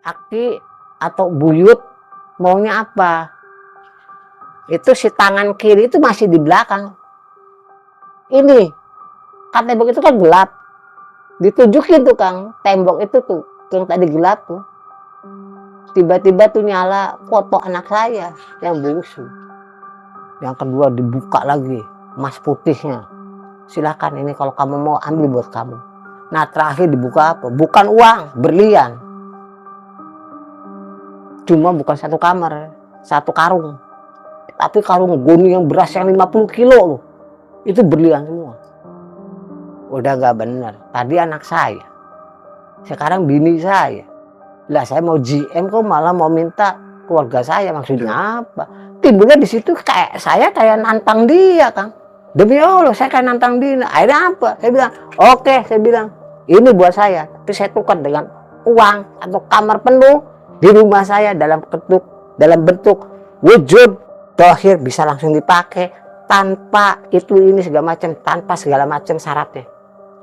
Aki atau buyut maunya apa? Itu si tangan kiri itu masih di belakang. Ini kan tembok itu kan gelap. Ditunjukin tuh Kang, tembok itu tuh yang tadi gelap tuh. Tiba-tiba tuh nyala foto anak saya yang bungsu. Yang kedua dibuka lagi emas putihnya. Silakan ini kalau kamu mau ambil buat kamu. Nah terakhir dibuka apa? Bukan uang, berlian. Cuma bukan satu kamar, satu karung. Tapi karung goni yang beras yang 50 kilo loh. Itu berlian semua. Udah gak bener. Tadi anak saya. Sekarang bini saya. Lah saya mau GM kok malah mau minta keluarga saya. Maksudnya apa? Timbulnya di situ kayak saya kayak nantang dia Kang. Demi Allah saya kayak nantang dia. Akhirnya apa? Saya bilang, oke, saya bilang ini buat saya. Tapi saya tukar dengan uang atau kamar penuh di rumah saya dalam bentuk wujud dohir, bisa langsung dipakai tanpa itu ini segala macam, tanpa segala macam syaratnya.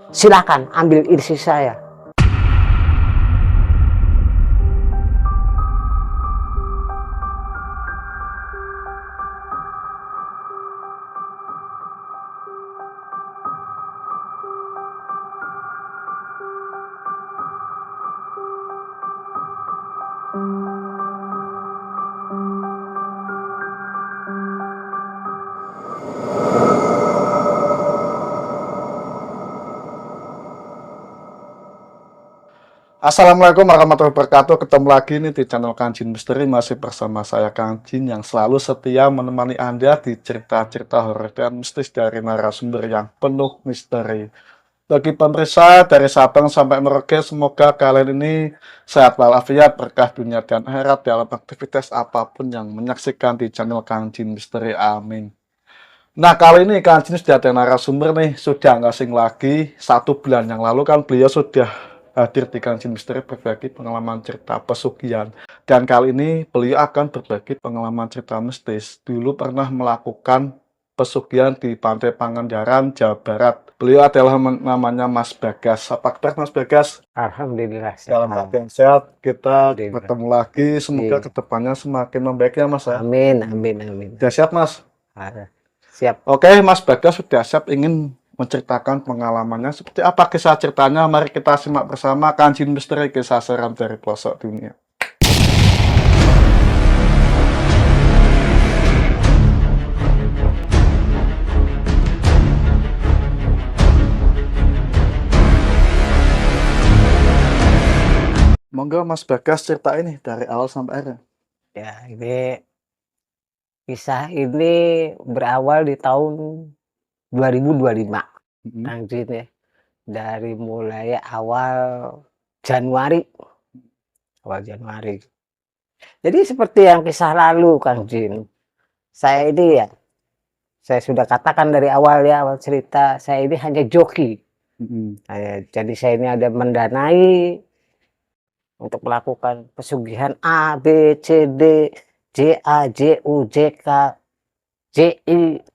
Silakan ambil isi saya. Assalamualaikum warahmatullahi wabarakatuh. Ketemu lagi nih di channel Kang Jin Misteri. Masih bersama saya Kang Jin yang selalu setia menemani Anda di cerita-cerita horor dan mistis dari narasumber yang penuh misteri. Bagi pemirsa dari Sabang sampai Merauke, semoga kalian ini sehat walafiat, berkah dunia dan akhirat dalam aktivitas apapun yang menyaksikan di channel Kang Jin Misteri. Amin. Nah kali ini Kang Jin sudah ada narasumber nih, sudah nggak asing lagi. 1 bulan yang lalu kan beliau sudah hadir di Kang Jin Misteri berbagi pengalaman cerita pesugihan. Dan kali ini beliau akan berbagi pengalaman cerita mistis. Dulu pernah melakukan pesugihan di Pantai Pangandaran, Jawa Barat. Beliau adalah namanya Mas Bagas. Apa kabar Mas Bagas? Alhamdulillah. Dalam keadaan sehat, kita bertemu lagi. Semoga kedepannya semakin membaik ya Mas. Amin, amin, amin. Sudah siap Mas? Siap. Oke, Mas Bagas sudah siap ingin menceritakan pengalamannya. Seperti apa kisah ceritanya? Mari kita simak bersama Kang Jin Misteri, kisah seram dari pelosok dunia. Monggo Mas Bagas cerita ini dari awal sampai akhir. Ya, kisah ini berawal di tahun 2025, Kang Jin ya. Dari mulai awal Januari. Jadi seperti yang kisah lalu Kang Jin. Saya ini ya, saya sudah katakan dari awal ya, awal cerita, saya ini hanya joki. Jadi saya ini ada mendanai untuk melakukan pesugihan A, B, C, D, J, A, J, U, J, K, J, I,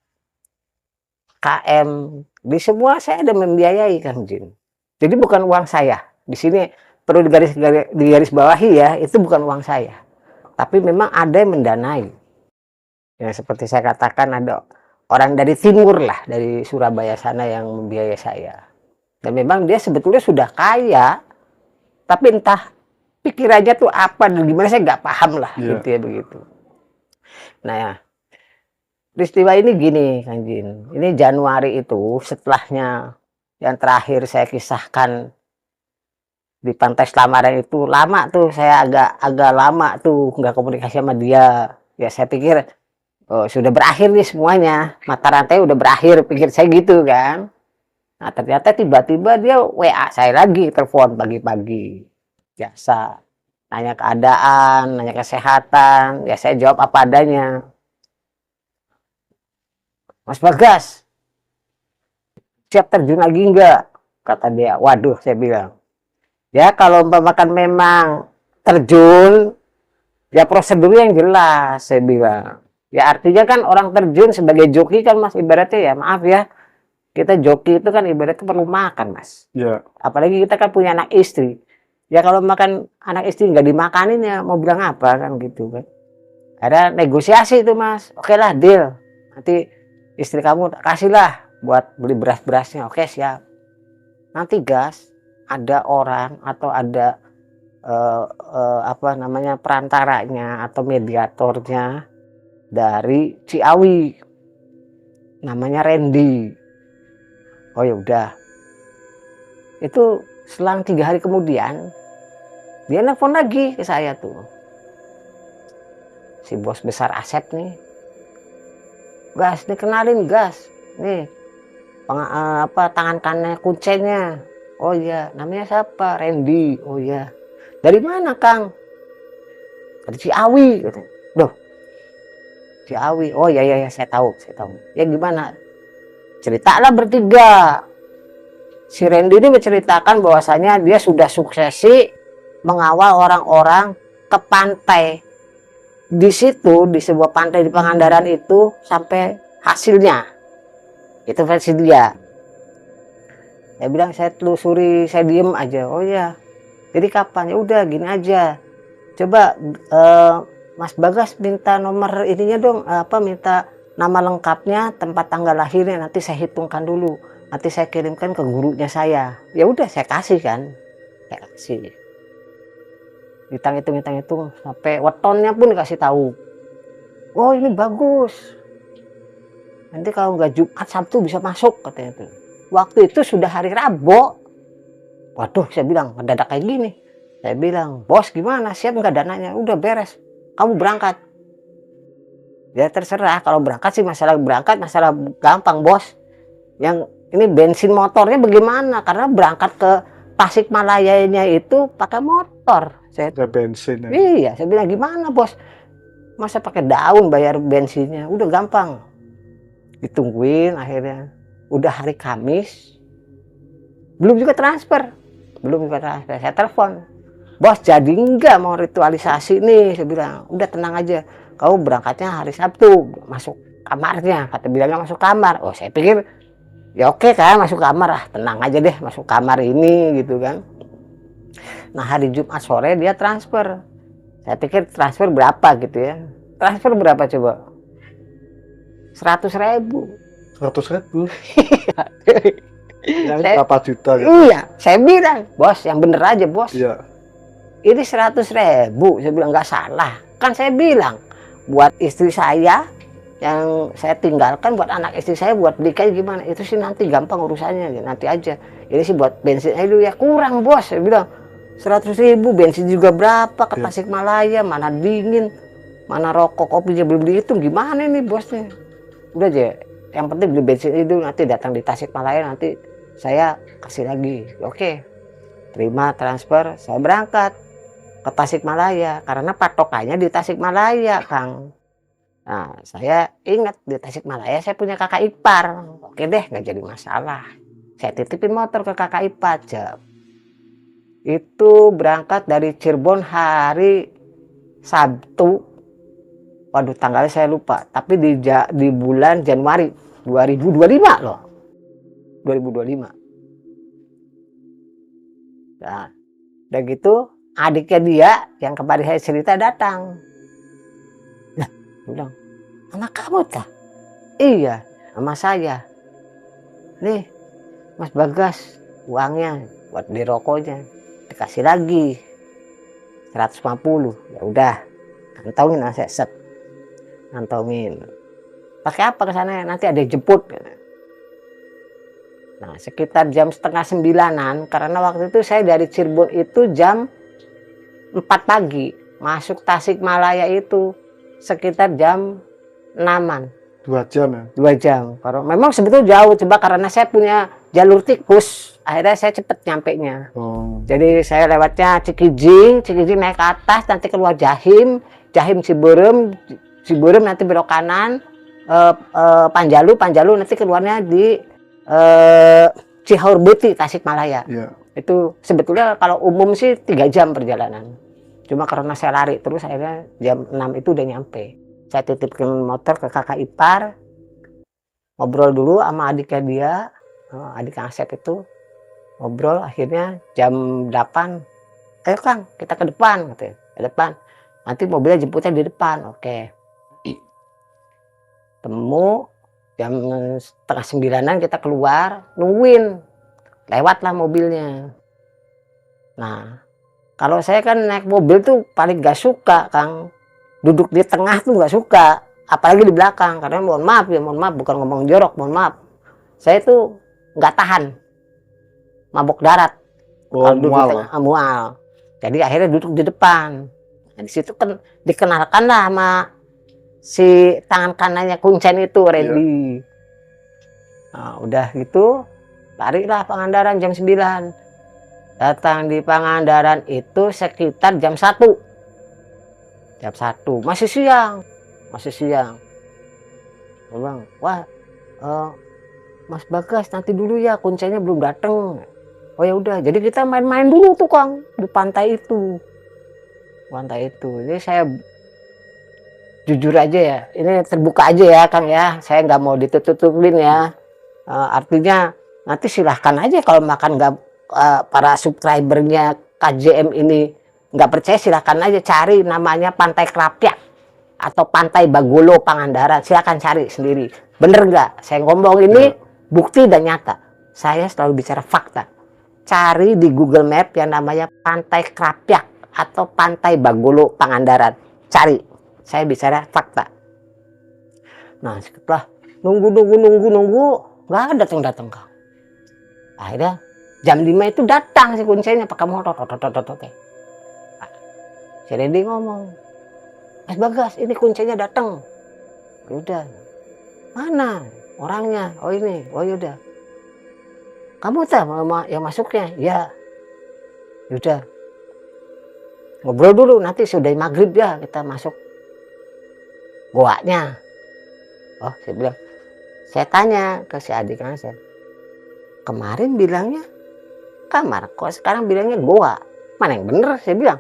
KM, di semua saya ada membiayai Kang Jin. Jadi bukan uang saya. Di sini perlu digaris bawahi ya, itu bukan uang saya. Tapi memang ada yang mendanai. Ya seperti saya katakan ada orang dari timur lah, dari Surabaya sana yang membiayai saya. Dan memang dia sebetulnya sudah kaya, tapi entah pikirannya tuh apa dan gimana saya nggak paham lah, gitu ya begitu. Nah ya. Peristiwa ini gini Kang Jin, ini Januari itu setelahnya yang terakhir saya kisahkan di Pantai Selamaran itu lama tuh, saya agak lama tuh nggak komunikasi sama dia. Ya saya pikir oh, sudah berakhir nih semuanya, mata rantai udah berakhir, pikir saya gitu kan. Nah ternyata tiba-tiba dia WA saya lagi, telepon pagi-pagi, biasa nanya keadaan, nanya kesehatan, ya saya jawab apa adanya. Mas Bagas, siap terjun lagi enggak? Kata dia. Waduh, saya bilang. Ya kalau umpamakan memang terjun, ya prosedurnya yang jelas, saya bilang. Ya artinya kan orang terjun sebagai joki kan Mas, ibaratnya ya, maaf ya, kita joki itu kan ibaratnya perlu makan Mas. Ya. Apalagi kita kan punya anak istri. Ya kalau makan anak istri nggak dimakanin ya mau bilang apa kan gitu kan. Ada negosiasi itu Mas, oke lah deal. Nanti istri kamu kasihlah buat beli beras-berasnya, oke siap. Nanti gas, ada orang atau ada apa namanya perantaranya atau mediatornya dari Ciawi, namanya Randy. Oh ya udah, itu selang 3 hari kemudian dia nelfon lagi ke saya tuh, si bos besar Asep nih, gas dikenalin gas nih apa tangan kanannya kuncinya. Oh iya, namanya siapa? Randy. Oh iya, dari mana Kang? Dari Ciawi gitu. Loh, Ciawi. Oh iya iya saya tahu, saya tahu. Ya gimana? Ceritalah bertiga. Si Randy ini menceritakan bahwasanya dia sudah suksesi mengawal orang-orang ke pantai. Di situ, di sebuah pantai di Pangandaran itu sampai hasilnya. Itu versi dia. Dia bilang saya telusuri, saya diem aja. Oh ya, jadi kapan? Ya udah gini aja. Coba Mas Bagas minta nomor ininya dong, apa minta nama lengkapnya, tempat tanggal lahirnya, nanti saya hitungkan dulu. Nanti saya kirimkan ke gurunya saya. Ya udah saya kasih kan. Saya kasih. Hitung sampai wetonnya pun dikasih tahu. Oh ini bagus. Nanti kalau nggak Jumat Sabtu bisa masuk katanya tuh. Waktu itu sudah hari Rabu. Waduh, saya bilang mendadak kayak gini. Saya bilang, bos gimana? Siap nggak dananya? Udah beres. Kamu berangkat. Ya terserah. Kalau berangkat sih masalah berangkat masalah gampang bos. Yang ini bensin motornya bagaimana? Karena berangkat ke Tasikmalayanya itu pakai motor. Saya bensin ya. Iya, saya bilang gimana bos? Masa pakai daun bayar bensinnya? Udah gampang. Ditungguin akhirnya. Udah hari Kamis. Belum juga transfer. Saya telepon. Bos jadi nggak mau ritualisasi nih? Saya bilang, udah tenang aja. Kau berangkatnya hari Sabtu. Masuk kamarnya. Kata bilangnya masuk kamar. Oh saya pikir ya oke kan masuk kamar ah. Tenang aja deh masuk kamar ini gitu kan. Nah hari Jumat sore dia transfer. Saya pikir transfer berapa gitu ya. Transfer berapa coba? 100.000. 100.000. Yang berapa juta gitu? Iya, saya bilang, bos yang bener aja bos. Iya. Ini 100.000, saya bilang nggak salah. Kan saya bilang buat istri saya yang saya tinggalkan, buat anak istri saya, buat belikan gimana? Itu sih nanti gampang urusannya, nanti aja. Ini sih buat bensin itu ya kurang bos, saya bilang 100.000 bensin juga berapa ke Tasikmalaya, mana dingin, mana rokok kopinya beli itu gimana nih bosnya? Udah aja, yang penting beli bensin itu nanti datang di Tasikmalaya nanti saya kasih lagi. Oke, terima transfer, saya berangkat ke Tasikmalaya karena patokannya di Tasikmalaya Kang. Nah saya ingat di Tasikmalaya saya punya kakak ipar. Oke deh nggak jadi masalah, saya titipin motor ke kakak ipar. Itu berangkat dari Cirebon hari Sabtu. Waduh tanggalnya saya lupa, tapi di bulan Januari 2025 loh. 2025. Nah, udah gitu adiknya dia yang kemarin saya cerita datang. Nah, bilang, anak kamu tah? Iya, sama saya. Nih, Mas Bagas, uangnya buat beli rokoknya. Dikasih lagi 150. Ya udah, kantongin saya set. Kantongin. Pakai apa ke sana? Nanti ada yang jemput. Nah, sekitar jam setengah 9-an, karena waktu itu saya dari Cirebon itu jam 4 pagi. Masuk Tasikmalaya itu sekitar jam 6-an. 2 jam ya? 2 jam. Kalau memang sebetulnya jauh, coba karena saya punya jalur tikus, akhirnya saya cepet nyampenya. Oh. Jadi saya lewatnya Cikijing naik ke atas, nanti keluar Jahim Ciberem nanti belok kanan, Panjalu nanti keluarnya di Cihaur Beti Tasikmalaya. Yeah. Itu sebetulnya kalau umum sih 3 jam perjalanan. Cuma karena saya lari terus akhirnya jam 6 itu udah nyampe. Saya titipkan motor ke kakak ipar, ngobrol dulu sama adiknya dia, adik Asep itu ngobrol. Akhirnya jam 8 ayo Kang, kita ke depan, gitu. Ke depan. Nanti mobilnya jemputnya di depan. Oke. Temu jam setengah 9-an kita keluar, nungguin. Lewatlah mobilnya. Nah, kalau saya kan naik mobil tuh paling gak suka, Kang. Duduk di tengah tuh gak suka. Apalagi di belakang. Karena mohon maaf, bukan ngomong jorok, mohon maaf. Saya tuh gak tahan. Mabok darat. Kalau duduk di tengah, mual. Jadi akhirnya duduk di depan. Nah, di situ kan dikenalkan lah sama si tangan kanannya kuncen itu, Randy. Nah, udah gitu, larilah Pangandaran jam 9. Datang di Pangandaran itu sekitar jam 1. Jam 1, masih siang. Masih siang. Bang, wah, Mas Bagas nanti dulu ya, kuncennya belum datang. Oh ya udah, jadi kita main-main dulu tuh Kang di pantai itu. Pantai itu. Jadi saya jujur aja ya, ini terbuka aja ya Kang ya. Saya nggak mau ditutup-tutupin ya. Artinya nanti silahkan aja kalau makan nggak para subscribernya KJM ini nggak percaya, silahkan aja cari namanya Pantai Krapyak atau Pantai Bagolo Pangandaran. Silahkan cari sendiri. Bener nggak? Saya ngomong ini bukti dan nyata. Saya selalu bicara fakta. Cari di Google Map yang namanya Pantai Krapyak atau Pantai Bagolo Pangandaran. Cari. Saya bicara fakta. Nah, setelah nunggu, nggak ada datang Kang. Akhirnya jam 5 itu datang si kuncinya pakai motor. Si Randy ngomong, Mas Bagas, ini kuncinya datang. Udah. Mana orangnya? Oh ini. Oh yaudah. Kamu tahu yang masuknya? Ya. Udah. Ngobrol dulu, nanti sudah maghrib ya kita masuk goanya. Oh, saya bilang, saya tanya ke si adik saya. Kemarin bilangnya kamar, kok sekarang bilangnya goa? Mana yang bener? Saya bilang.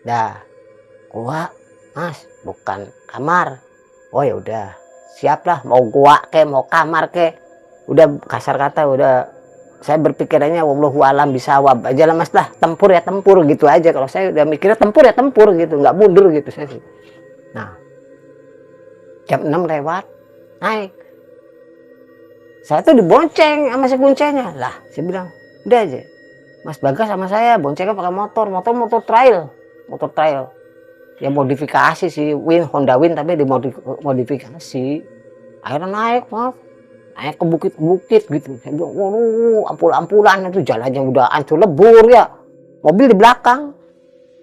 Dah, goa, Mas, bukan kamar. Oh ya udah, siaplah mau goa ke, mau kamar ke. Udah kasar kata, udah saya berpikirannya wallahu alam bisawab aja lah Mas lah, tempur ya tempur gitu aja. Kalau saya udah mikirnya tempur ya tempur gitu, nggak mundur gitu saya sih. Nah, jam 6 lewat, naik. Saya tuh dibonceng sama si kuncinya. Lah, saya bilang, udah aja. Mas Bagas sama saya boncengnya pakai motor trail. Motor trail. Ya modifikasi sih, Honda Win tapi dimodifikasi. Akhirnya naik, maaf. Naik ke bukit-bukit gitu. Saya bilang, waduh, ampul-ampulan itu jalannya udah hancur lebur ya. Mobil di belakang.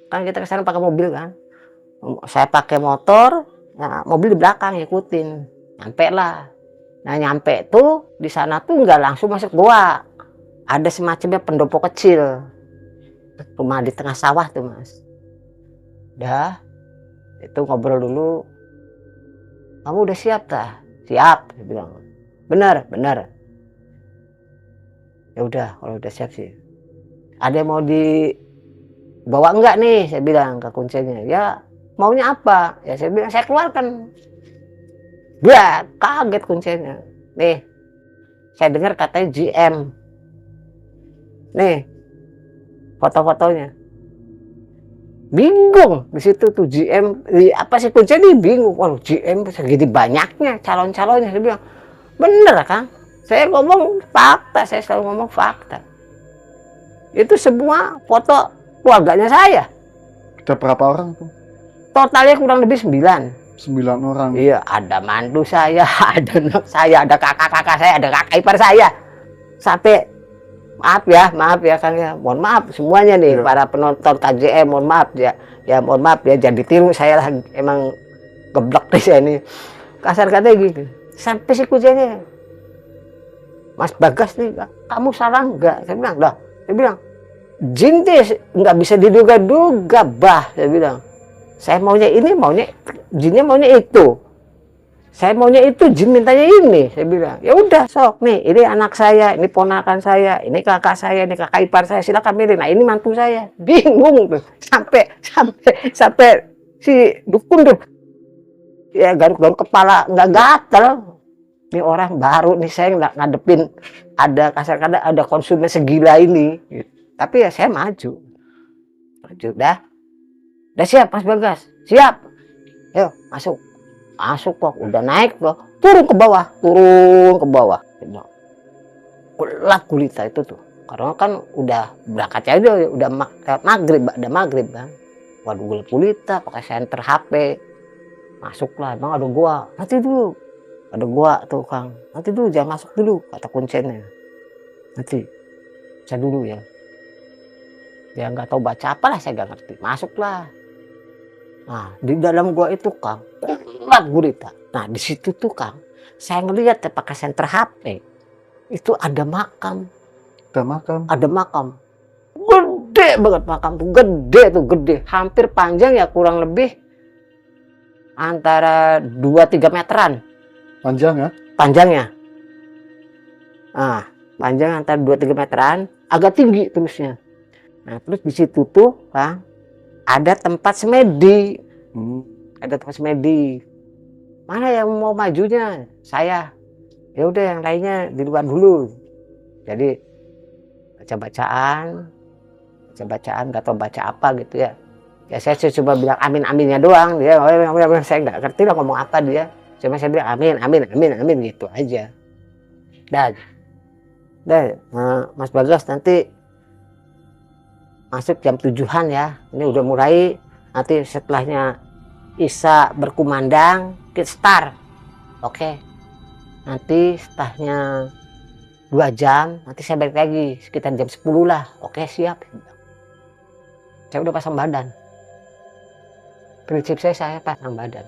Kan kita kesana pakai mobil kan. Saya pakai motor, nah, mobil di belakang ngikutin. Nyampe lah. Nah nyampe tuh di sana tuh nggak langsung masuk goa. Ada semacamnya pendopo kecil. Rumah di tengah sawah tuh Mas. Udah. Itu ngobrol dulu. Kamu udah siap tak? Siap, dia bilang. Benar. Ya udah, kalau udah siap sih. Ada yang mau dibawa enggak nih? Saya bilang ke kuncinya. Ya, maunya apa? Ya saya bilang saya keluarkan. Ya, kaget kuncinya. Nih, saya dengar katanya GM. Nih, foto-fotonya. Bingung di situ tuh GM. Apa sih kuncinya nih bingung. Waduh, GM segini banyaknya calon-calonnya. Saya bilang, bener kan? Saya ngomong fakta, saya selalu ngomong fakta. Itu semua foto keluarganya saya. Ada berapa orang tuh? Totalnya kurang lebih 9. 9 orang. Iya, ada mantu saya, ada anak saya, ada kakak-kakak saya, ada kakak ipar saya. Sampai maaf ya Kang ya. Mohon maaf semuanya nih para penonton KJM, mohon maaf ya. Ya mohon maaf ya, jangan ditiru, saya lah emang geblek deh saya ini. Kasar katanya gitu. Sampai si kuncinya, Mas Bagas nih, kamu salah enggak? Saya bilang, lah. Saya bilang, jin deh nggak bisa diduga-duga, bah. Saya bilang, saya maunya ini, jinnya maunya itu. Saya maunya itu, jin mintanya ini. Saya bilang, ya udah sok nih, ini anak saya, ini ponakan saya, ini kakak saya, ini kakak ipar saya, silakan milih. Nah ini mantu saya. Bingung tuh, sampai si dukun tuh, ya garuk-garuk kepala, nggak gatel. Ini orang baru nih, saya nggak ngadepin ada kasar-kasar ada konsumen segila ini. Tapi ya saya maju. maju. Udah siap Mas Bagas, siap. Yuk masuk. Masuk kok, udah naik kok, turun ke bawah. Gelap gulita itu tuh. Karena kan udah berangkat aja, udah maghrib kan. Waduh gelap gulita, pakai senter HP. Masuklah, emang ada gua. Nanti dulu. Ada gua tuh Kang. Nanti dulu jangan masuk dulu, kata kuncinya. Nanti saya dulu ya. Dia nggak tahu baca apalah, saya nggak ngerti. Masuklah. Nah di dalam gua itu Kang, gelap gulita. Nah di situ tuh Kang, saya ngelihat ya pakai senter HP. Itu ada makam. Ada makam. Gede banget makam tuh, gede. Hampir panjang ya, kurang lebih antara 2-3 meteran. Panjang ya? Panjangnya. Nah, panjang antara 2-3 meteran, agak tinggi terusnya. Nah, terus di situ tuh, Kang, ada tempat semedi. Ada tempat semedi. Mana yang mau majunya? Saya. Ya udah yang lainnya di luar dulu. Jadi baca-bacaan, nggak tahu baca apa gitu ya. Ya saya coba bilang amin-aminnya doang. Dia saya nggak ngerti lah ngomong apa dia. Cuma saya bilang amin gitu aja. Dan Mas Bagas nanti masuk jam 7-an ya. Ini udah mulai. Nanti setelahnya Isya berkumandang kita start. Oke. Nanti setelahnya 2 jam, nanti saya balik lagi sekitar jam 10 lah. Oke siap. Saya udah pasang badan. Prinsip saya pasang badan.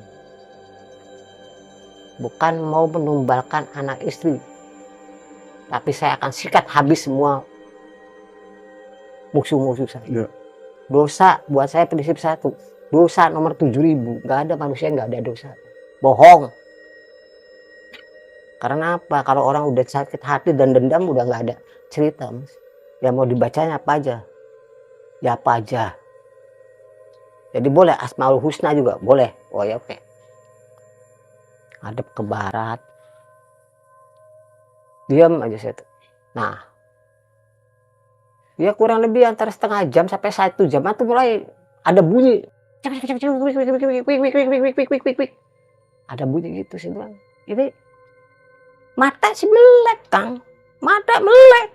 Bukan mau menumbalkan anak istri, tapi saya akan sikat habis semua musuh-musuh saya. Ya. Dosa buat saya prinsip satu. Dosa nomor 7.000. Nggak ada manusia nggak ada dosa. Bohong. Karena apa? Kalau orang udah sakit hati dan dendam udah nggak ada cerita, Mas. Ya mau dibacanya apa aja. Ya apa aja. Jadi boleh Asmaul Husna juga boleh. Oh ya oke. Hadap ke barat. Diam aja saya tuh. Nah. Ya kurang lebih antara setengah jam sampai 1 jam itu mulai ada bunyi. Ada bunyi gitu sih bilang. Ini mata sih melek Kang, mata melek.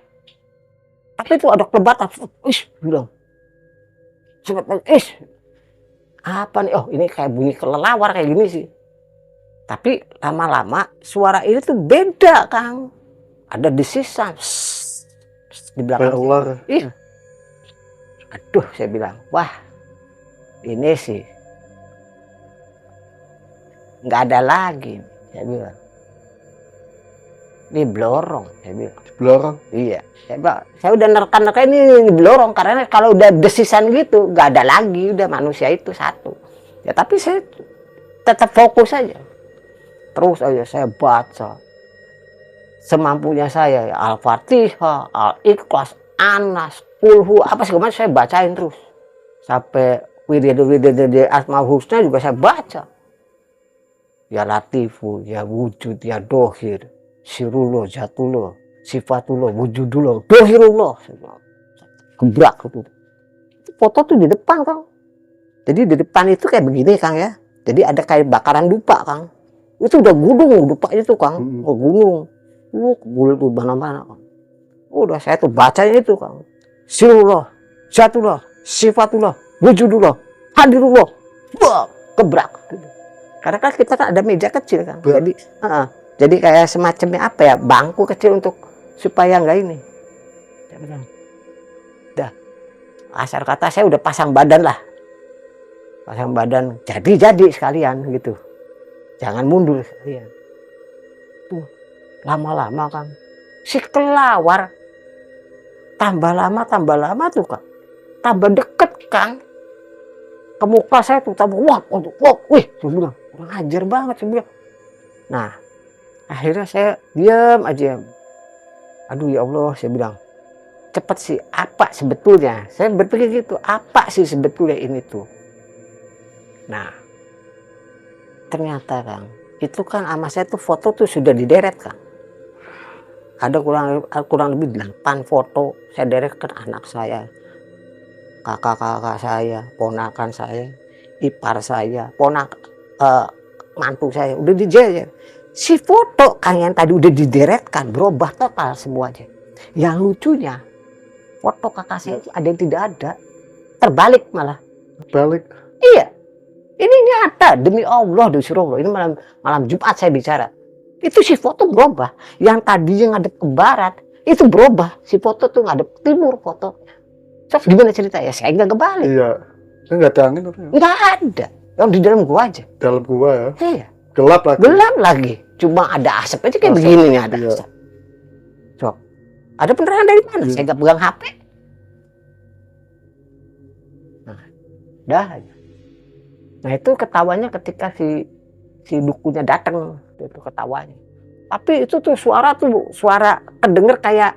Tapi itu ada kelebatan. Bilang. Apa nih? Oh ini kayak bunyi kelelawar kayak gini sih. Tapi lama-lama suara ini tuh beda Kang. Ada desisan. Di belakang ular. Aduh saya bilang, wah ini sih nggak ada lagi. Saya bilang. Ini blorong, saya bilang. Blorong? Iya. Saya udah nerka-nerka ini blorong karena kalau udah desisan gitu nggak ada lagi, udah manusia itu satu. Ya tapi saya tetap fokus aja. Terus aja saya baca semampunya saya, Al-Fatihah, Al-Ikhlas, Anas, Kulhu, apa segala macam saya bacain terus. Sampai wirid-wirid Asmaul Husna juga saya baca. Ya Latifu, ya Wujud, ya Dohir, Sirullah, Jatullah, Sifatullah, Wujudullah, Dohirullah. Gebrak itu. Foto tuh di depan Kang. Jadi di depan itu kayak begini Kang ya. Jadi ada kayak bakaran dupa Kang. Itu udah gunung dupa itu Kang. Oh gunung. Kebul tuh mana-mana Kang. Udah saya tuh bacanya itu Kang. Sirullah, Jatullah, Sifatullah, Wujudullah, Hadirullah. Wah, gebrak. Karena kan kita kan ada meja kecil Kang. Jadi kayak semacamnya apa ya, bangku kecil untuk supaya enggak ini. Dah. Asal kata saya udah pasang badan lah. Pasang badan jadi sekalian gitu. Jangan mundur sekalian. Tuh, lama-lama Kang. Si kelawar tambah lama tuh Kang. Tambah deket Kang. Ke muka saya tuh tambah wih, saya bilang, kurang ajar banget saya bilang. Nah, akhirnya saya diam aja. Aduh ya Allah, saya bilang, cepet sih, apa sebetulnya? Saya berpikir gitu, apa sih sebetulnya ini tuh? Nah, ternyata Kang, itu kan sama saya tuh foto tuh sudah dideret Kang. Ada kurang lebih 8 foto saya deret ke anak saya. kakak-kakak saya, ponakan saya, ipar saya, mantu saya udah dijejer. Si foto kan yang tadi udah dideretkan berubah total semuanya. Yang lucunya foto kakak saya itu ada yang tidak ada, terbalik malah. Balik. Iya, ini nyata demi Allah disuruh Allah. Ini malam Jumat saya bicara. Itu si foto berubah. Yang tadinya ngadep ke barat itu berubah. Si foto tuh ngadep ke timur foto. Terus gimana cerita ya? Saya nggak kebalik. Iya. Kan nggak ada angin apa ya? Nggak ada. Yang di dalam gua aja. Dalam gua ya. Iya. Gelap lagi. Gelap lagi. Cuma ada asap aja kayak Asap. begini nih ada Iya. asap. Sok. Ada penerangan dari mana? Iya. Saya nggak pegang HP. Nah, dah aja. Nah itu ketawanya ketika si dukunya datang, itu ketawanya. Tapi itu tuh suara kedenger kayak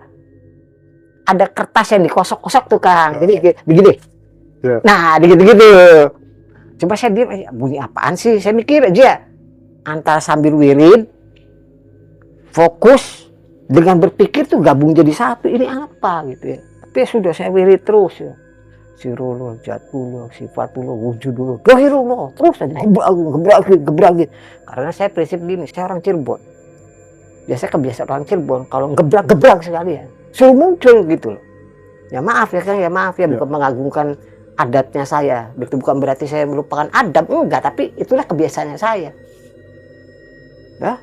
ada kertas yang dikosok-kosok tuh Kang. Jadi begini. Ya. Nah, gitu-gitu. Coba saya diam, bunyi apaan sih? Saya mikir aja. Antara sambil wirid, fokus, dengan berpikir tuh gabung jadi satu. Ini apa gitu ya. Tapi ya sudah saya wirid terus ya. Sirullah, jatullah, sifatullah, wujudullah, dohirullah. Terus aja gebragin. Karena saya prinsip gini, saya orang Cirebon. Biasanya kebiasaan orang Cirebon, kalau gebrak sekali ya. Suruh muncul gitu loh. Ya maaf ya Kang, ya maaf ya. Bukan mengagungkan adatnya saya. Itu bukan berarti saya melupakan adab. Enggak, tapi itulah kebiasaannya saya. Ya.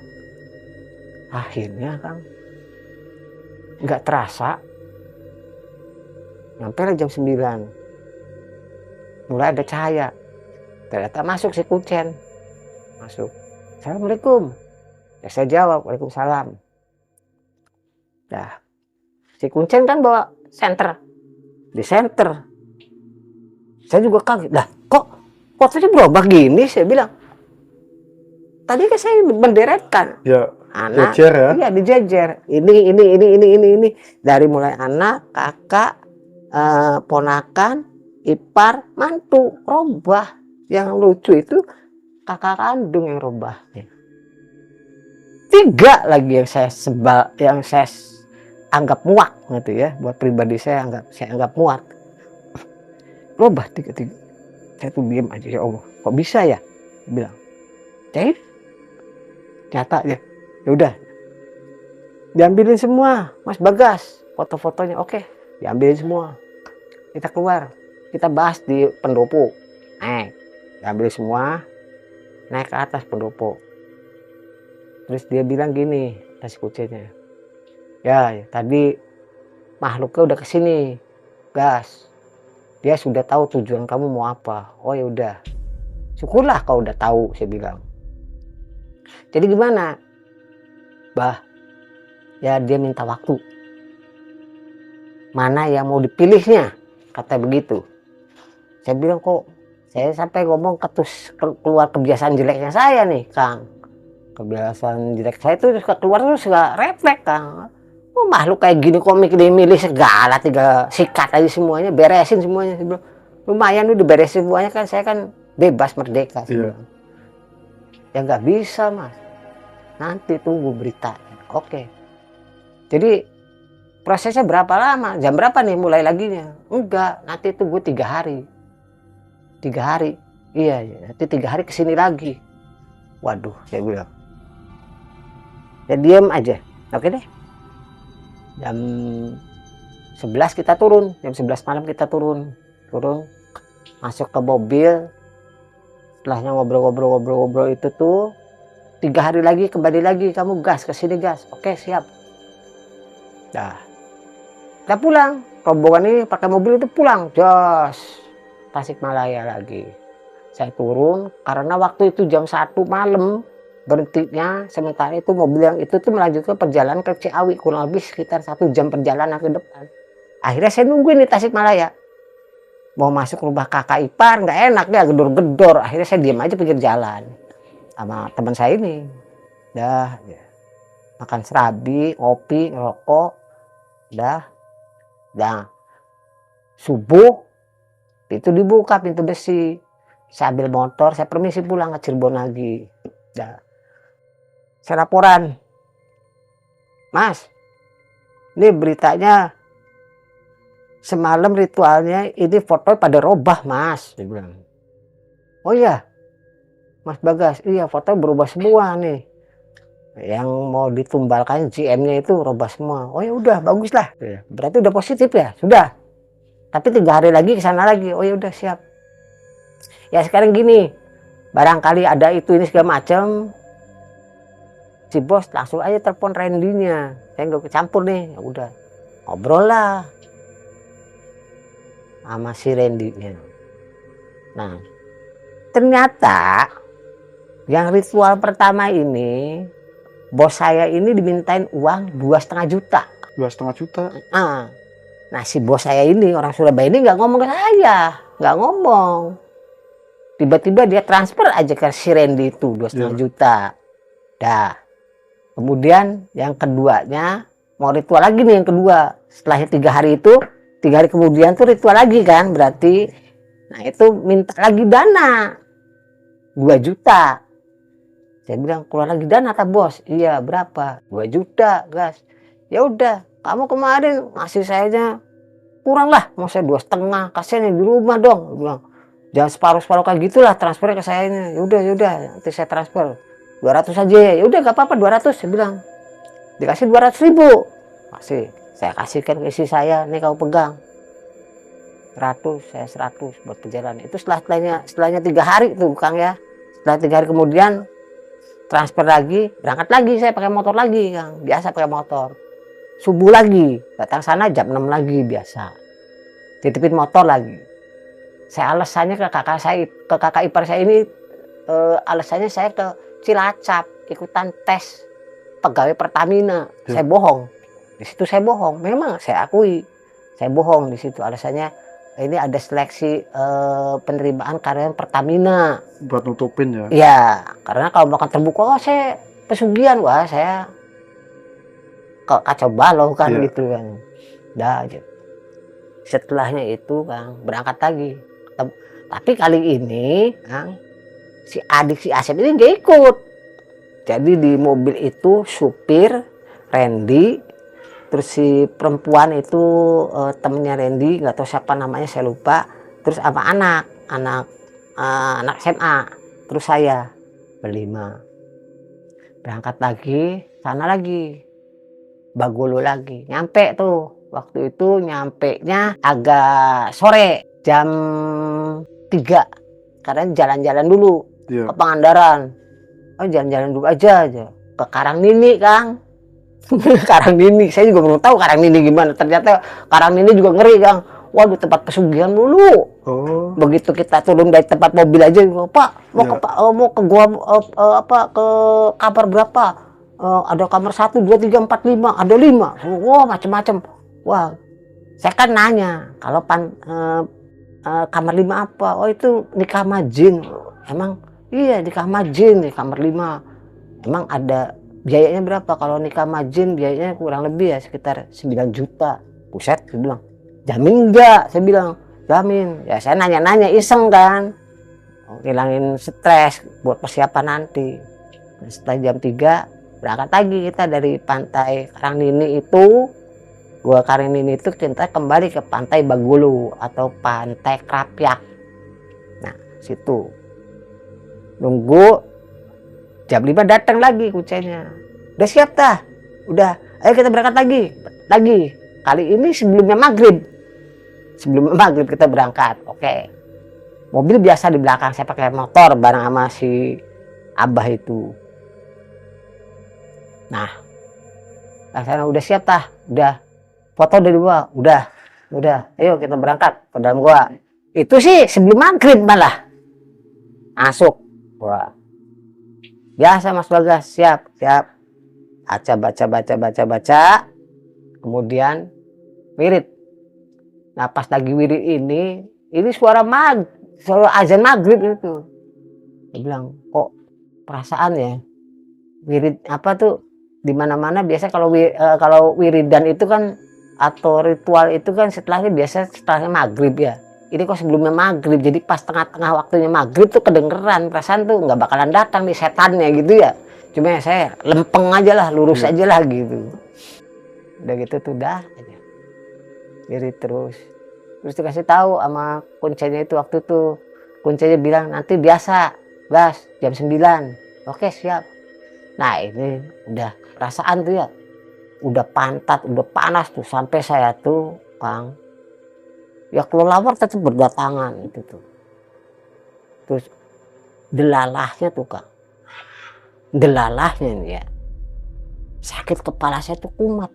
Akhirnya Kang, nggak terasa. Sampai jam 9. Mulai ada cahaya. Ternyata masuk si kucen. Masuk. Assalamualaikum. Ya saya jawab, waalaikumsalam. Dah. Si kucen kan bawa senter. Di senter. Saya juga kaget. Dah, kok fotonya berubah gini? Saya bilang. Tadi kan saya menderetkan. Ya. Anak. Jejer ya. Iya, dijejer. Ini. Dari mulai anak, kakak, ponakan, ipar, mantu, robah. Yang lucu itu kakak kandung yang robah. 3 lagi yang saya anggap muak gitu ya. Buat pribadi saya anggap muak. Robah 3. Saya tuh diam aja, ya Allah. Kok bisa ya? Dia bilang. Jadi nyata aja. Ya udah. Diambilin semua, Mas Bagas, foto-fotonya. Oke, diambilin semua. Kita keluar. Kita bahas di pendopo. Diambil semua, naik ke atas pendopo. Terus dia bilang gini, tas kucingnya. Ya, tadi makhluknya udah kesini, Gas. Dia sudah tahu tujuan kamu mau apa. Oh ya udah. Syukurlah kau udah tahu, saya bilang. Jadi gimana? Bah, ya dia minta waktu. Mana yang mau dipilihnya? Kata begitu. Saya bilang kok saya sampai ngomong keluar kebiasaan jeleknya saya nih Kang. Kebiasaan jelek saya itu keluar terus gak refleks Kang. Oh makhluk kayak gini kok milih segala 3 sikat aja semuanya, beresin semuanya. Saya bilang, lumayan udah beresin semuanya kan, saya kan bebas merdeka. Iya. Ya nggak bisa Mas. Nanti tunggu berita. Oke. Jadi prosesnya berapa lama? Jam berapa nih mulai laginya? Enggak, nanti tunggu 3 hari. 3 hari. Iya, nanti 3 hari kesini lagi. Waduh, saya bilang. Ya diam aja. Oke deh. Jam 11 kita turun. Jam 11 malam kita turun. Masuk ke mobil. Setelahnya ngobrol itu tuh. 3 hari lagi kembali lagi. Kamu gas, kesini gas. Oke, siap. Dah. Kita pulang. Rombongan ini pakai mobil itu pulang. Jos. Tasikmalaya lagi. Saya turun karena waktu itu jam 1 malam berhentinya, sementara itu mobil yang itu tuh melanjutkan perjalanan ke Ciawi kurang lebih sekitar 1 jam perjalanan ke depan. Akhirnya saya nungguin di Tasikmalaya. Mau masuk rumah kakak ipar nggak enak ya, gedor-gedor. Akhirnya saya diam aja pinggir jalan sama teman saya ini. Dah ya. Makan serabi, ngopi, ngerokok. Dah. Subuh itu dibuka pintu besi. Saya ambil motor, saya permisi pulang ke Cirebon lagi. Dah. Saya laporan. Mas, ini beritanya semalam ritualnya ini foto pada robah mas, dia bilang. Oh iya Mas Bagas, iya foto berubah semua nih, yang mau ditumbalkan GM-nya itu robah semua. Oh ya udah bagus lah, berarti udah positif ya, sudah. Tapi 3 hari lagi ke sana lagi. Oh ya udah siap. Ya sekarang gini, barangkali ada itu ini segala macam, si bos langsung aja telepon Randy-nya. Saya nggak kecampur nih, ya udah ngobrol lah sama si Randy-nya. Nah ternyata yang ritual pertama ini, bos saya ini dimintain uang 2,5 juta. 2,5 juta. Nah si bos saya ini orang Surabaya ini nggak ngomong ke saya, nggak ngomong. Tiba-tiba dia transfer aja ke si Randy itu 2,5 juta. Dah. Kemudian yang keduanya mau ritual lagi nih yang kedua. Setelah 3 hari itu, 3 hari kemudian tuh ritual lagi kan, berarti. Nah itu minta lagi dana 2 juta. Saya bilang keluar lagi dana kata bos. Iya berapa? 2 juta gas. Ya udah, kamu kemarin ngasih sayanya kurang lah, mau saya 2,5, kasihan yang di rumah dong. Saya bilang jangan separuh-separuh kayak gitulah, transfer ke saya ini. Yaudah nanti saya transfer 200 aja. Ya udah gak apa-apa 200, saya bilang. Dikasih 200.000. Kasih, saya kasihkan ke istri saya, nih kamu pegang 100, saya 100 buat perjalanan. Itu setelahnya 3 hari tuh Kang ya. Setelah 3 hari kemudian transfer lagi, berangkat lagi saya pakai motor lagi Kang, biasa pakai motor. Subuh lagi, datang sana jam 6 lagi biasa. Titipin motor lagi. Saya alasannya ke kakak ipar saya ini, alasannya saya ke Cilacap ikutan tes pegawai Pertamina. Saya bohong. Di situ saya bohong. Memang saya akui saya bohong di situ. Alasannya ini ada seleksi penerimaan karyawan Pertamina. Buat nutupin ya? Iya, karena kalau makan terbuka, saya pesugihan, wah saya kacau balau kan gitu kan. Dah aja. Setelahnya itu Kang berangkat lagi. Tapi kali ini Kang, si adik si Asep ini dia ikut. Jadi di mobil itu supir Randy, terus si perempuan itu temennya Randy, nggak tahu siapa namanya saya lupa. Terus sama anak SMA, terus saya berlima. Berangkat lagi, sana lagi, Bagolo lagi. Nyampe tuh, waktu itu nyampenya agak sore, jam 3. Karena jalan-jalan dulu ke Pangandaran. Oh jalan-jalan dulu aja ke Karangnini Kang. Karangnini, saya juga belum tahu Karangnini gimana. Ternyata Karangnini juga ngeri Kang. Waduh tempat pesugihan dulu. Oh. Begitu kita turun dari tempat mobil aja, Pak mau ke gua ke kamar berapa? Ada kamar 1, 2, 3, 4, 5, ada 5. Wah macam-macam. Wah, saya kan nanya kalau kamar 5 apa? Oh itu nikah majin. Emang iya nikah majin di kamar 5. Emang ada biayanya berapa? Kalau nikah majin biayanya kurang lebih ya sekitar 9 juta. Buset, saya bilang. Jamin enggak? Saya bilang, jamin. Ya saya nanya-nanya iseng kan. Hilangin stres buat persiapan nanti. Setelah jam 3 berangkat lagi kita dari pantai Karangnini itu. Gua Karangnini itu kita kembali ke pantai Bagolo atau pantai Krapyak. Nah, situ. Nunggu jam 5 datang lagi kucainya. Udah siap dah? Udah. Ayo kita berangkat lagi. Kali ini sebelumnya maghrib. Sebelum maghrib kita berangkat. Oke. Mobil biasa di belakang, saya pakai motor bareng sama si Abah itu. Nah, saya udah siap tah? Udah. Foto dari gua, udah. Ayo kita berangkat ke dalam gua. Itu sih sebelum maghrib malah. Masuk. Wah. Biasa Mas Bagas, siap. Baca. Kemudian wirid. Nah pas lagi wirid ini suara azan maghrib itu. Dia bilang, kok perasaan ya wirid apa tuh di mana-mana biasa kalau wiridan itu kan atau ritual itu kan setelahnya maghrib ya. Ini kok sebelumnya maghrib, jadi pas tengah-tengah waktunya maghrib tuh kedengeran, perasaan tuh nggak bakalan datang nih setannya gitu ya. Cuma ya saya lempeng aja lah, lurus aja lah gitu. Udah gitu tuh dah aja. Wirid terus. Terus dikasih tahu sama kuncinya itu waktu itu. Kuncinya bilang nanti biasa, gas jam 9. Oke siap. Nah ini udah perasaan tuh ya. Udah pantat, udah panas tuh. Sampai saya tuh, Kang. Ya kelelawar tetap berdatangan itu tuh. Terus delalahnya tuh Kang. Delalahnya nih ya. Sakit kepala saya tuh kumat.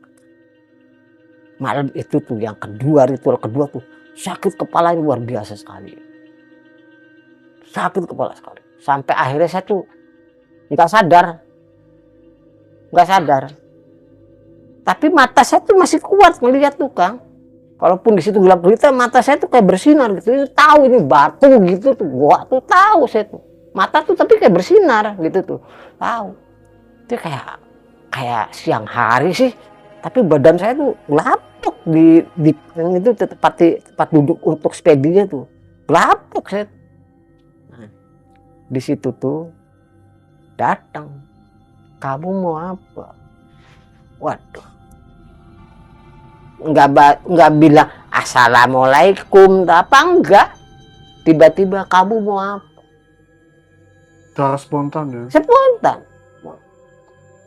Malam itu tuh yang kedua, ritual kedua tuh. Sakit kepala yang luar biasa sekali. Sakit kepala sekali. Sampai akhirnya saya tuh nggak sadar. Nggak sadar. Tapi mata saya tuh masih kuat melihat tuh Kang. Walaupun di situ gelap gulita, mata saya tuh kayak bersinar gitu. Ini tahu ini batu gitu tuh. Gua tuh tahu saya tuh. Mata tuh tapi kayak bersinar gitu tuh. Tahu. Itu kayak siang hari sih. Tapi badan saya tuh gelapok di itu tempat duduk untuk spedinya tuh. Gelapok saya. Nah, di situ tuh datang. Kamu mau apa? Waduh. Enggak bilang assalamualaikum apa enggak, tiba-tiba kamu mau apa, Cara spontan ya. spontan.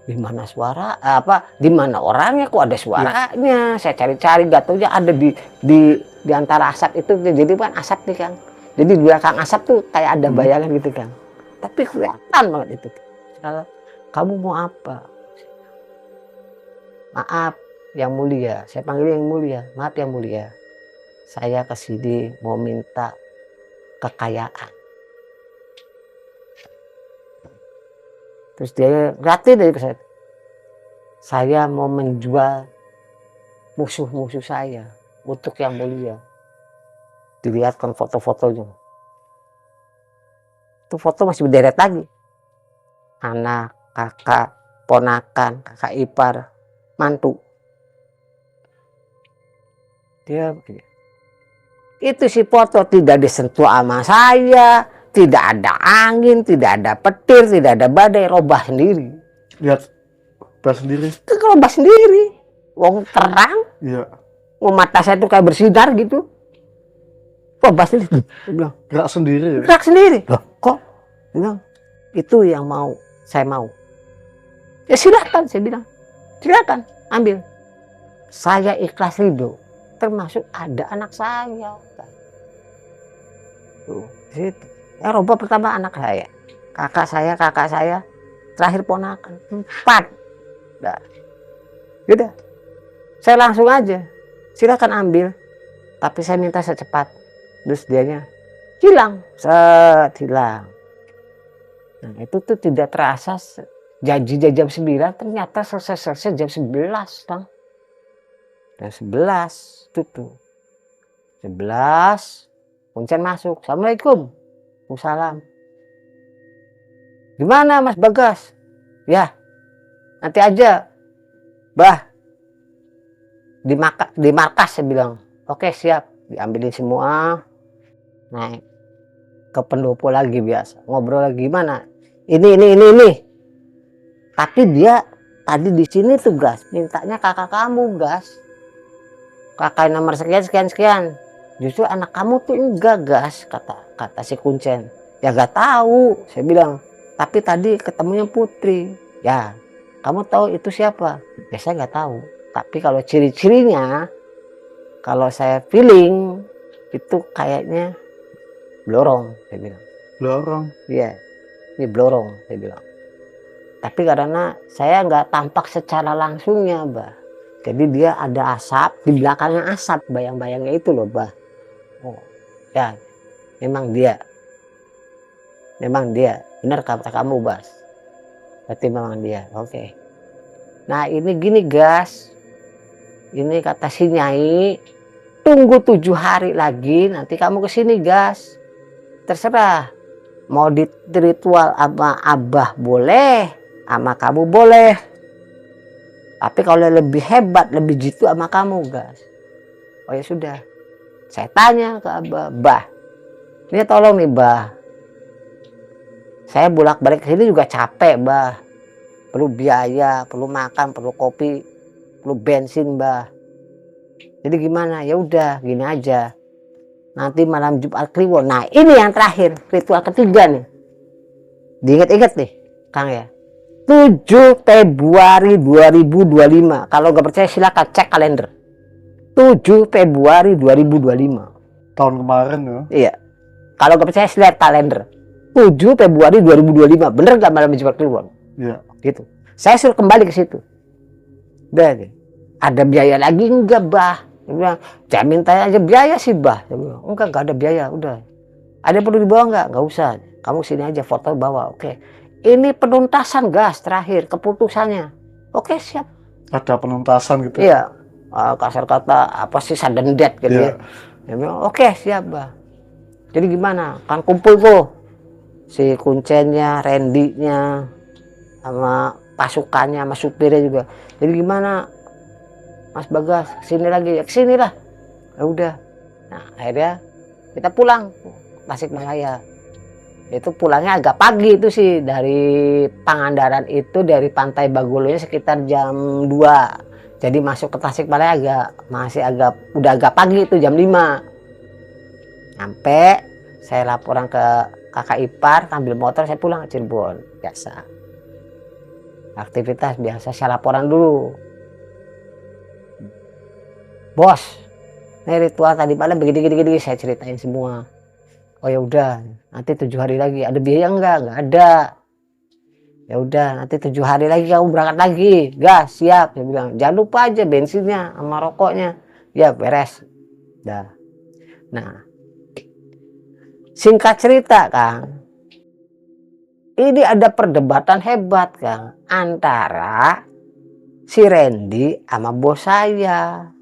Di mana suara apa, di mana orangnya, kok ada suaranya. Saya cari-cari nggak tahu ya, ada di antara asap itu. Jadi kan asap nih Kang, jadi di belakang asap tuh kayak ada bayangan gitu Kang, tapi kelihatan banget itu. Kamu mau apa? Maaf yang mulia, saya panggil yang mulia. Maaf yang mulia, saya kesini mau minta kekayaan. Terus dia gratis dari saya. Saya mau menjual musuh-musuh saya untuk yang mulia. Dilihatkan foto-fotonya. Itu foto masih berderet lagi. Anak, kakak, ponakan, kakak ipar, mantu. Dia itu si foto tidak disentuh sama saya, tidak ada angin, tidak ada petir, tidak ada badai, robah sendiri. Lihat sendiri. Itu robah sendiri, wong terang, Iya. wong mata saya tuh kayak bersinar gitu. Robah sendiri. Dia bilang, Gerak sendiri ya. gerak sendiri. Loh, kok? Dia bilang, itu yang saya mau. Ya silakan, saya bilang, silakan ambil. Saya ikhlas ridho. Termasuk ada anak saya. Tuh, situ. Robah pertama anak saya, kakak saya, terakhir ponakan, 4. Udah, saya langsung aja, silakan ambil, tapi saya minta secepat. Terus dianya hilang, hilang. Nah itu tuh tidak terasa, janji jam 9, ternyata selesai jam 11 Kang. Jam 11 itu tuh. 11 kuncen masuk. Assalamualaikum. Waalaikumsalam. Gimana Mas Bagas? Ya, nanti aja. Bah. Di markas saya bilang. Oke, siap. Diambilin semua. Naik ke pendopo lagi biasa. Ngobrol lagi gimana? Ini. Tapi dia tadi di sini tuh Gas, mintanya kakak kamu Gas. Kakak nomor sekian. Justru anak kamu tuh enggak Gas, kata si Kuncen. Ya gak tahu, saya bilang. Tapi tadi ketemunya Putri. Ya, kamu tahu itu siapa? Ya saya nggak tahu. Tapi kalau ciri-cirinya, kalau saya feeling itu kayaknya blorong, saya bilang. Blorong. Iya, ini blorong, saya bilang. Tapi karena saya nggak tampak secara langsungnya, Bah. Jadi dia ada asap, di belakangnya asap, bayang-bayangnya itu loh, Bah. Oh, ya, memang dia. Benar kata kamu, Bas. Berarti memang dia, oke. Nah ini gini, Gas. Ini kata si Nyai, tunggu 7 hari lagi, nanti kamu kesini, Gas. Terserah. Mau di ritual sama Abah boleh, sama kamu boleh. Tapi kalau lebih hebat, lebih jitu sama kamu, Gas. Oh ya sudah. Saya tanya ke Abah, Bah, ini tolong nih, Bah. Saya bolak-balik ke sini juga capek, Bah. Perlu biaya, perlu makan, perlu kopi, perlu bensin, Bah. Jadi gimana? Ya udah, gini aja. nanti malam Jumat Kliwon. Nah ini yang terakhir, ritual ketiga nih, diingat-ingat nih Kang ya, 7 Februari 2025. Kalau nggak percaya silakan cek kalender. 7 Februari 2025. Tahun kemarin ya. Iya. Kalau nggak percaya lihat kalender. 7 Februari 2025. Bener nggak malam Jumat Kliwon? Iya. Gitu. Saya suruh kembali ke situ. Udah. Ada biaya lagi enggak, Bah? Dia bilang, jamin tanya aja biaya sih, Bah. Dia bilang, enggak ada biaya, udah. Ada yang perlu dibawa enggak? Enggak usah. Kamu sini aja foto bawa. Oke. Ini penuntasan gas terakhir, keputusannya. Oke, siap. Ada penuntasan gitu. Iya. Kasar kata apa sih sudden death gitu ya. Dia bilang, oke, siap, Bah. Jadi gimana? Kan kumpul tuh si kuncennya, Randy-nya, sama pasukannya, sama supirnya juga. Jadi gimana? Mas Bagas, kesini lagi, ya kesini lah. Ya udah. Nah akhirnya kita pulang Tasikmalaya. Itu pulangnya agak pagi itu sih, dari Pangandaran itu dari Pantai Bagolonya sekitar jam 2. Jadi masuk ke Tasikmalaya udah agak pagi itu jam 5. Sampai saya laporan ke kakak ipar, ambil motor saya pulang ke Cirebon. Biasa. Aktivitas biasa, saya laporan dulu. Bos, ini ritual tadi malam begini, saya ceritain semua. Oh ya udah, nanti 7 hari lagi. Ada biaya enggak? Enggak ada. Ya udah, nanti 7 hari lagi kamu berangkat lagi. Gas, siap. Saya bilang, jangan lupa aja bensinnya sama rokoknya. Ya beres. Dah. Nah, singkat cerita Kang, ini ada perdebatan hebat Kang antara si Randy sama bos saya.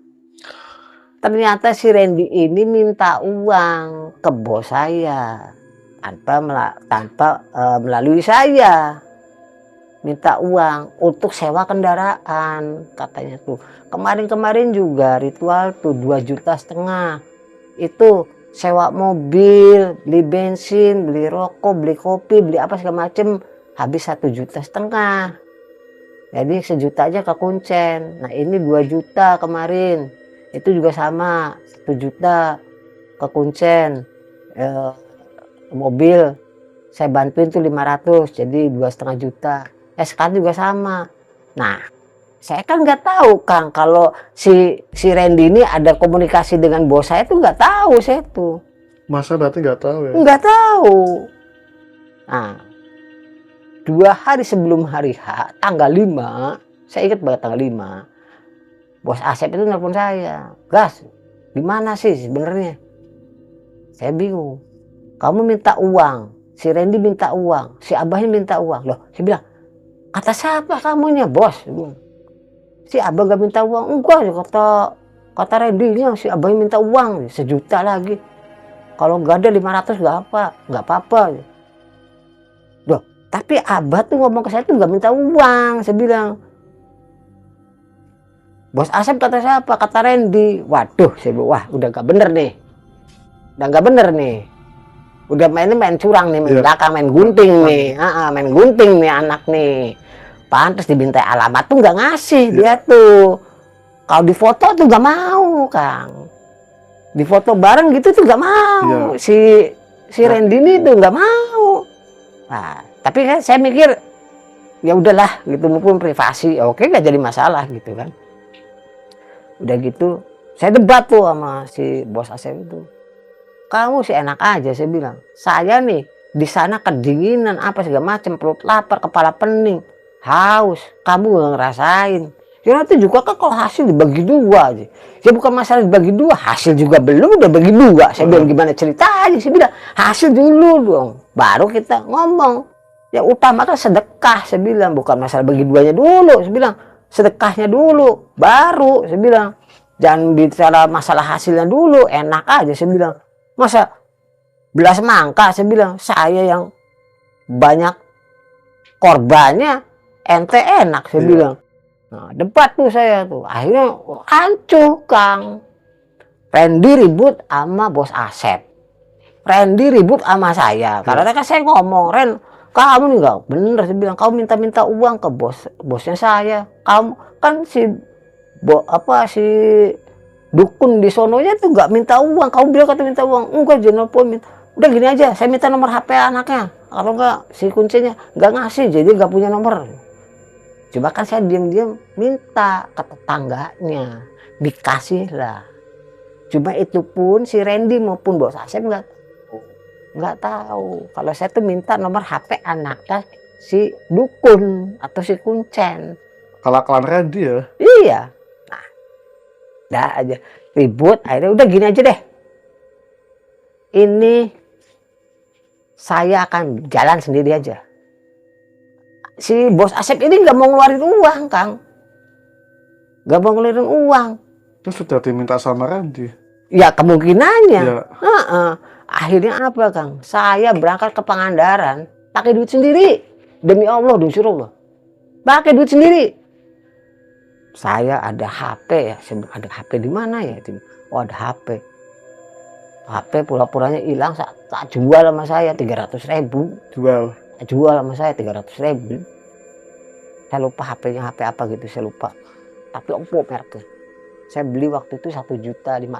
Ternyata si Randy ini minta uang ke bos saya tanpa melalui saya. Minta uang untuk sewa kendaraan katanya tuh. Kemarin juga ritual tuh 2,5 juta. Itu sewa mobil, beli bensin, beli rokok, beli kopi, beli apa segala macem, habis 1,5 juta. Jadi 1 juta aja ke kuncen. Nah ini 2 juta kemarin. Itu juga sama, 1 juta ke kuncen. Mobil saya bantuin tuh 500, jadi 2,5 juta. Sekarang juga sama. Nah saya kan nggak tahu Kang, kalau si Randy ini ada komunikasi dengan bos saya tuh nggak tahu saya tuh. Masa berarti nggak tahu ya? Nggak tahu. Nah 2 hari sebelum hari H, tanggal 5, saya ingat banget tanggal 5, bos Asep itu nelpon saya, Gas, gimana sih sebenarnya? Saya bingung. Kamu minta uang, si Randy minta uang, si Abahnya minta uang. Loh, saya bilang, kata siapa kamunya bos? Si Abah gak minta uang. Enggak, kata Randy-nya si Abahnya minta uang 1 juta lagi. Kalau nggak ada 500 nggak apa-apa. Loh, tapi Abah tuh ngomong ke saya tuh nggak minta uang. Saya bilang, bos Asep kata siapa? Kata Randy. Waduh, saya bilang, wah udah nggak bener nih. Udah main curang nih, main belakang, main gunting nih. Main gunting nih anak nih. Pantes diminta alamat tuh nggak ngasih dia tuh. Kalau di foto tuh nggak mau Kang. Di foto bareng gitu tuh nggak mau. Si Randy ini tuh nggak mau. Nah, tapi kan saya mikir ya udahlah gitu, mumpung privasi, oke nggak jadi masalah gitu kan. Udah gitu saya debat tuh sama si bos Asep itu. Kamu sih enak aja, saya bilang. Saya nih di sana kedinginan apa segala macam, perut lapar, kepala pening, haus. Kamu gak ngerasain. Ya nanti juga kan kalau hasil dibagi 2 aja. Ya bukan masalah dibagi 2, hasil juga belum udah bagi 2. Saya bilang gimana ceritanya? Saya bilang hasil dulu dong, baru kita ngomong. Ya utamakan sedekah, saya bilang, bukan masalah bagi 2-nya dulu. Saya bilang sedekahnya dulu, baru saya bilang jangan bicara masalah hasilnya dulu. Enak aja saya bilang. Masa belas mangka, saya bilang, saya yang banyak korbannya, ente enak, saya bilang. Nah, debat tuh saya tuh, akhirnya hancur Kang. Randy ribut sama bos Asep, Randy ribut sama saya, karena kan saya ngomong, Ren, kamu nih nggak bener, saya bilang, kamu minta uang ke bosnya saya, kamu kan si dukun di sononya tuh nggak minta uang. Kamu bilang kata minta uang, enggak, jangan nelfon minta. Udah gini aja, saya minta nomor HP anaknya, kalau enggak si kuncinya nggak ngasih, jadi nggak punya nomor. Coba kan saya diam-diam minta ke tetangganya, dikasih lah. Cuma itu pun si Randy maupun Bos Asep nggak tahu kalau saya tuh minta nomor HP anaknya si dukun atau si kuncen. Kelakuan Randy ya. Iya. Nah, dah aja ribut, akhirnya udah gini aja deh. Ini saya akan jalan sendiri aja. Si Bos Asep ini nggak mau ngeluarin uang, Kang. Nggak mau ngeluarin uang. Itu sudah diminta sama Randy. Ya kemungkinannya. Ya. Akhirnya apa, Kang? Saya berangkat ke Pangandaran pakai duit sendiri. Demi Allah, demi Allah. Pakai duit sendiri. Saya ada HP ya. Ada HP di mana ya? Oh, ada HP. HP pura-puranya hilang, tak jual sama saya 300.000. Jual sama saya 300.000. Saya lupa HP-nya HP apa gitu, saya lupa. Tapi Oppo mereknya. Saya beli waktu itu 1.500.000.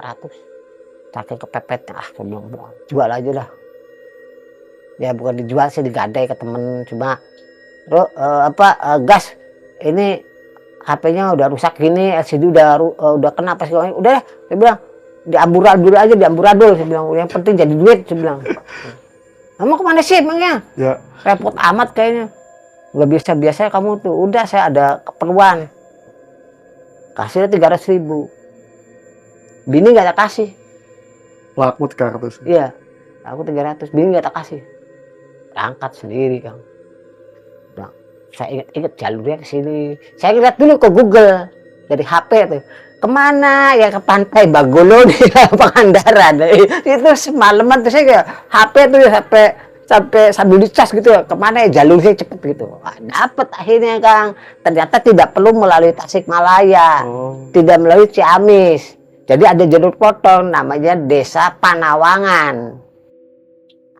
Saking kepepetnya, saya bilang jual aja lah. Ya bukan dijual sih, digadai ke temen. Cuma gas ini HP-nya udah rusak gini, LCD udah kena apa segala macam. Udah deh, saya bilang diamburadul aja, diamburadul. Saya bilang yang penting jadi duit, saya bilang. Kamu kemana sih emangnya? Ya. Repot amat kayaknya. Gak biasa kamu tuh. Udah, saya ada keperluan. Kasih 300.000. Bini gak tak kasih. Laku 300. Iya, aku 300. Bini gak tak kasih. Berangkat sendiri, Kang. Nah, saya ingat jalurnya ke sini. Saya lihat dulu ke Google dari HP tuh. Kemana ya, ke pantai Bagolo di Pangandaran. Itu semalaman tuh saya kayak HP tuh sampai sambil dicas gitu. Kemana ya jalurnya cepet gitu. Dapat akhirnya, Kang. Ternyata tidak perlu melalui Tasikmalaya, tidak melalui Ciamis. Jadi ada jalur potong namanya Desa Panawangan.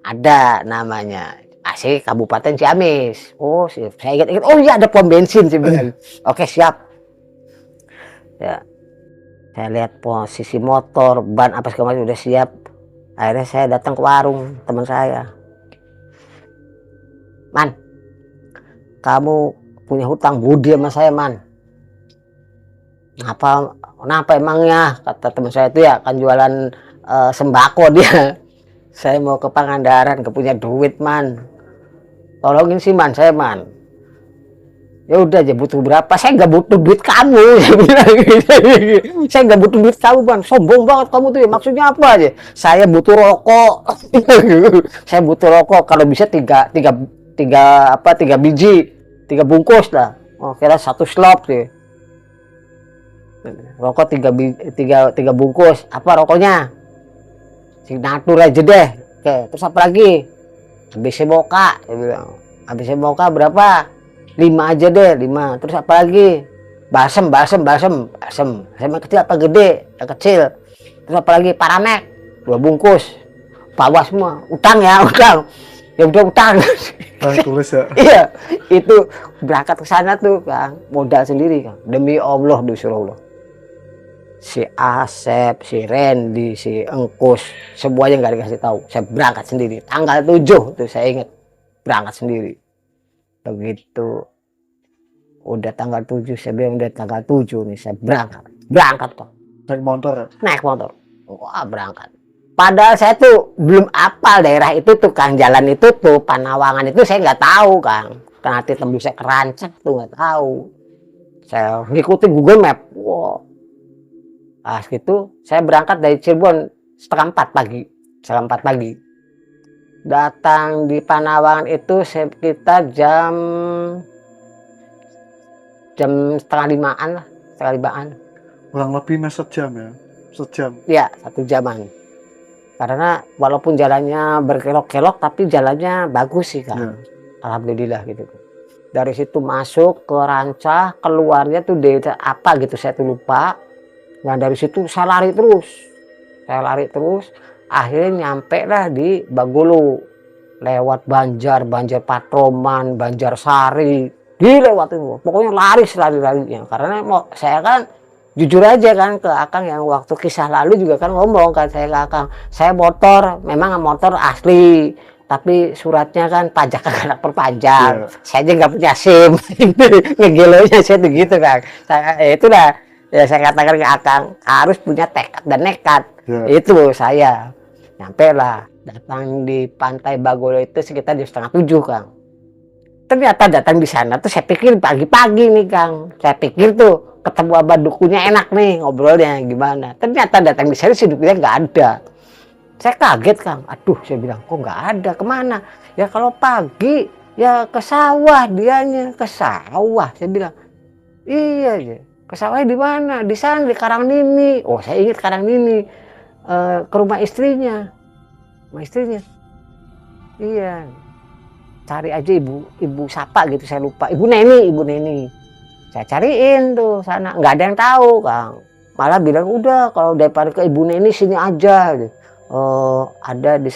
Ada namanya. Asik Kabupaten Ciamis. Oh, saya ingat. Oh iya, ada pom bensin sih. Oke, siap. Ya. Saya lihat posisi motor, ban apa segala macam udah siap. Akhirnya saya datang ke warung teman saya. Man, kamu punya hutang budi sama saya, Man. Kenapa emangnya? Kata teman saya itu ya, kan jualan sembako dia. Saya mau ke Pangandaran, gak punya duit, Man. Tolongin sih, Man, saya, Man. Ya udah aja, butuh berapa? Saya nggak butuh duit kamu. Saya nggak butuh duit kamu, Man. Sombong banget kamu tuh ya. Maksudnya apa aja? Saya butuh rokok. Saya butuh rokok. Kalau bisa tiga biji, 3 bungkus lah. Oh, kira 1 slop sih. Rokok 3 bungkus. Apa rokoknya? Signature aja deh. Oke, terus apa lagi? ABC Moka. Dia bilang. ABC Moka berapa? 5 aja deh, 5. Terus apa lagi? Balsem. Yang kecil apa gede? Yang kecil. Terus apa lagi? Paramek. 2 bungkus. Bawa semua. Utang ya, utang. Ya udah utang. Tulis ya. Iya, itu berangkat ke sana tuh, Kang. Modal sendiri, Kang. Demi Allah, disuruh Allah. Si Asep, si Randy, si Engkus, semuanya nggak dikasih tahu. Saya berangkat sendiri. Tanggal 7 tuh saya ingat. Berangkat sendiri. Begitu udah tanggal 7, saya bilang udah tanggal 7 nih, saya berangkat Pak. Naik motor ya? Naik motor. Wah, berangkat. Padahal saya tuh belum apal daerah itu tuh, Kang. Jalan itu tuh, Panawangan itu saya nggak tahu, Kang. Karena nanti tembusnya ke Rancak tuh nggak tahu. Saya ngikutin Google Map. Wow. Nah, gitu saya berangkat dari Cirebon setengah 4 pagi. Datang di Panawangan itu sekitar jam setengah 5-an lah, setengah 5-an. Kurang lebih sejam ya? Sejam? Ya, 1 jaman. Karena walaupun jalannya berkelok-kelok, tapi jalannya bagus sih, Kang. Ya. Alhamdulillah gitu. Dari situ masuk ke Rancah, keluarnya tuh desa apa gitu, saya tuh lupa. Nah dari situ saya lari terus. Akhirnya nyampe lah di Bagolo. Lewat Banjar Patroman, Banjar Sari. Dilewatin, pokoknya lari. Karena saya kan jujur aja kan ke Akang yang waktu kisah lalu juga kan ngomong kan saya ke Akang, saya motor memang motor asli tapi suratnya kan pajak kagak perpanjang, saya aja nggak punya SIM. Ngegelonya saya tuh gitu kan, itulah ya saya katakan ke Akang harus punya tekad dan nekat. Itu saya nyampe lah datang di Pantai Bagolo itu sekitar jam 6:30 Kang. Ternyata datang di sana tuh saya pikir pagi-pagi nih Kang, saya pikir tuh ketemu abah dukunya enak nih ngobrolnya gimana. Ternyata datang di sana si dukunya nggak ada. Saya kaget Kang, aduh saya bilang kok nggak ada, kemana? Ya kalau pagi ya ke sawah dianya, ke sawah. Saya bilang iya ya, ke sawahnya di mana? Di sana di Karangnini. Oh saya ingat Karangnini, ke rumah istrinya, Iya. Cari aja ibu siapa gitu saya lupa, ibu Neni. Saya cariin tuh sana nggak ada yang tahu Kang, malah bilang udah kalau daripada ke ibu Neni sini aja gitu. Ada di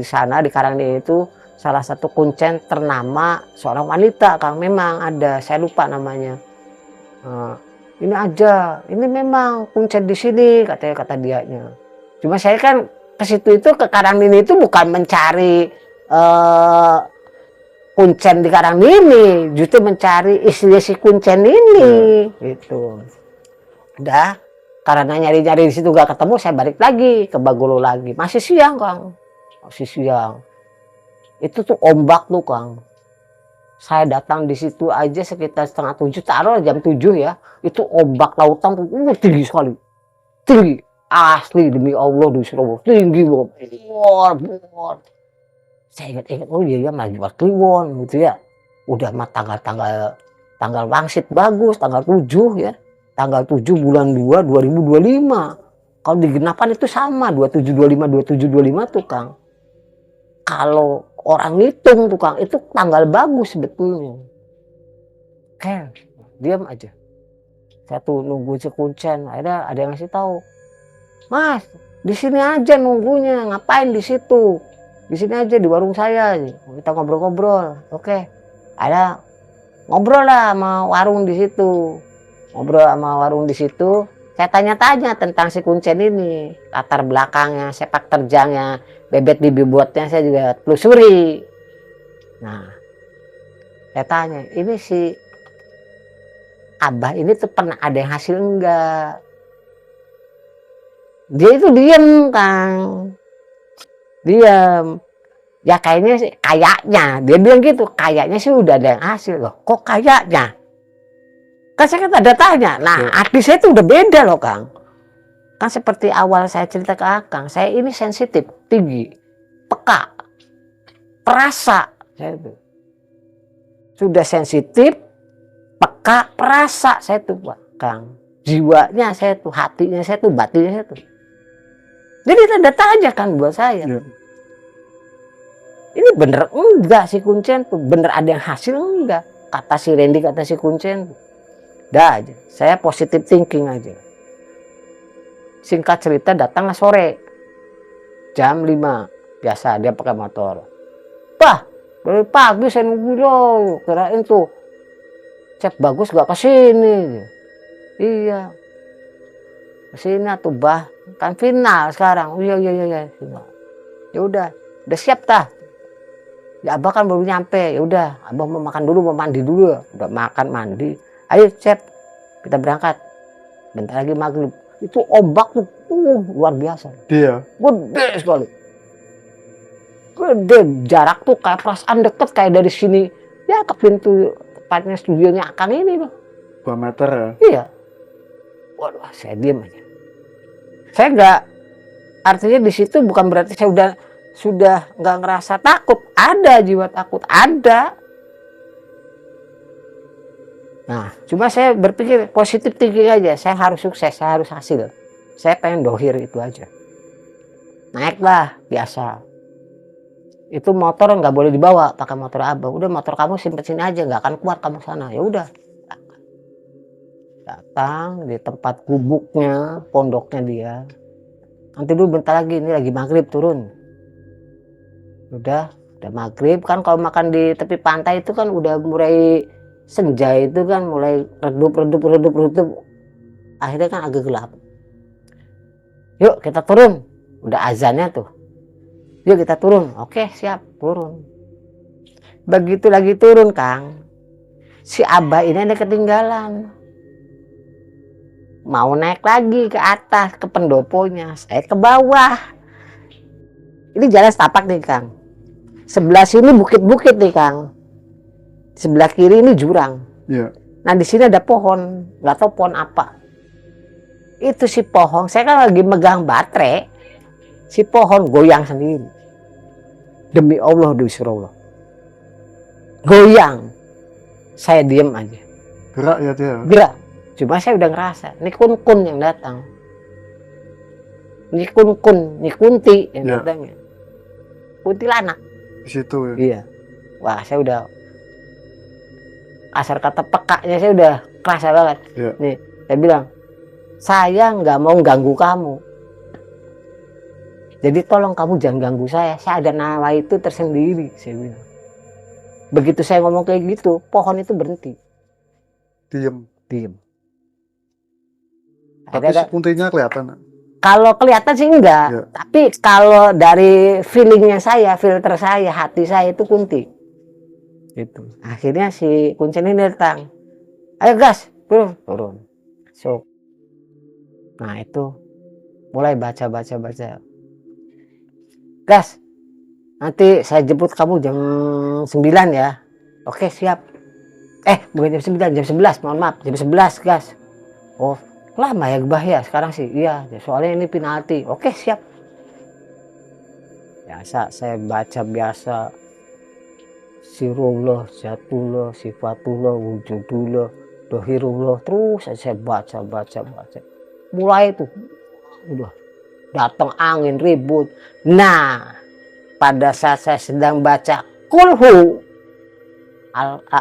sana di Karangnini itu salah satu kuncen ternama seorang wanita Kang, memang ada, saya lupa namanya. Ini aja, ini memang kuncen di sini kata dianya. Cuma saya kan ke situ itu ke Karangnini itu bukan mencari kuncen di Karangnini, justru mencari istri si kuncen ini, gitu. Udah, karena nyari-nyari di situ gak ketemu, saya balik lagi ke Bagolo lagi. Masih siang Kang, masih siang. Itu tuh ombak tuh Kang. Saya datang di situ aja sekitar 6:30, taruh jam 7 ya. Itu ombak lautan tuh tinggi sekali, tinggi. Asli demi Allah di Surabaya tinggi banget. Saya ingat oh iya lagi buat Kliwon gitu ya. Udah mah tanggal wangsit bagus, tanggal 7 ya. Tanggal 7 bulan 2 2025. Kalau digenapan itu sama 2725 tuh Kang. Kalau orang ngitung tuh Kang, itu tanggal bagus sebetulnya. Kayak diam aja. Saya tuh nunggu si kuncen, akhirnya ada yang ngasih tahu. Mas, di sini aja nunggunya, ngapain di situ? Di sini aja di warung saya, kita ngobrol-ngobrol. Oke, ada ngobrol lah sama warung di situ. Ngobrol sama warung di situ, saya tanya-tanya tentang si kuncen ini, latar belakangnya, sepak terjangnya, bebet bibi buatnya saya juga telusuri. Nah, saya tanya, ini si Abah ini tuh pernah ada yang hasil enggak? Dia itu diem Kang, diam. Ya kayaknya dia bilang gitu, kayaknya sih udah ada yang hasil. Loh kok kayaknya, kan saya kan ada tanya. Nah hati saya tuh udah beda loh Kang. Kan seperti awal saya cerita ke Akang, saya ini sensitif, tinggi, peka, perasa. Saya tuh sudah sensitif, peka, perasa saya tuh Kang. Jiwanya saya tuh, hatinya saya tuh, batinnya saya tuh. Jadi tanda tanya kan buat saya. Ini bener enggak si kuncen tuh, bener ada yang hasil enggak? Kata si Randy, kata si kuncen. Dah aja, saya positive thinking aja. Singkat cerita datanglah sore, jam 5, biasa dia pakai motor. Wah, dari pagi saya nunggu loh, kirain tuh Cep bagus gak kesini. Iya, kesini tuh bah, kan final sekarang. Iya, ya udah siap tah. Ya Abah kan baru nyampe, ya udah Abah mau makan dulu, mau mandi dulu. Udah makan mandi, ayo Cep kita berangkat. Bentar lagi maghrib. Itu ombak tuh luar biasa. Iya. Gede sekali. Gede, jarak tuh kayak perasaan deket kayak dari sini ya ke pintu tepatnya studionya Akang ini Bang. 2 meter ya? Iya. Waduh, saya diam aja. Saya nggak, artinya di situ bukan berarti saya sudah nggak ngerasa takut, ada jiwa takut, ada. Nah, cuma saya berpikir positif tinggi aja, saya harus sukses, saya harus hasil. Saya pengen dohir itu aja. Naiklah, biasa. Itu motor nggak boleh dibawa, pakai motor Abah. Udah motor kamu simpen sini aja, nggak akan kuat kamu sana. Ya udah. Datang di tempat gubuknya, pondoknya dia. Nanti dulu bentar lagi, ini lagi maghrib turun. Udah maghrib kan, kalau makan di tepi pantai itu kan udah mulai senja, itu kan mulai redup. akhirnya kan agak gelap. Yuk kita turun, udah azannya tuh. Yuk kita turun, oke siap turun. Begitu lagi turun Kang, si Abah ini ada ketinggalan. Mau naik lagi ke atas ke pendoponya, saya ke bawah. Ini jalan setapak nih Kang. Sebelah sini bukit-bukit nih Kang. Sebelah kiri ini jurang. Iya. Nah di sini ada pohon, nggak tahu pohon apa. Itu si pohon, saya kan lagi megang baterai, si pohon goyang sendiri. Demi Allah, disuruh Allah. Goyang. Saya diem aja. Gerak ya dia. Gerak. Cuma saya udah ngerasa, ini kun-kun yang datang. Ini kun-kun, ini kunti yang Ya. datangnya. Kuntilanak. Di situ ya. Iya. Wah, saya udah kasar kata pekaknya saya udah kerasa banget. Iya. Nih, saya bilang, saya nggak mau ganggu kamu. Jadi tolong kamu jangan ganggu saya. Saya ada nawa itu tersendiri, saya bilang. Begitu saya ngomong kayak gitu, pohon itu berhenti, Diem. diem. Tapi Ada- si kuntinya kelihatan. Kalau kelihatan sih enggak, Iya. tapi kalau dari feelingnya saya, filter saya, hati saya itu kunti. Itu. Akhirnya si kuncen ini datang. Ayo gas, turun, turun. So, nah itu mulai baca. Gas, nanti saya jemput kamu jam 9 ya. Oke siap. Bukan jam 9, jam 11, mohon maaf, jam 11 gas. Oh, lama ya Bah ya sekarang sih. Iya, soalnya ini penalti. Oke, siap. Biasa saya baca biasa. Sirullah, Zatullah, Sifatullah, Wujudullah, Dohirullah. Terus saya baca. Mulai itu udah datang angin ribut. Nah, pada saat saya sedang baca Kulhu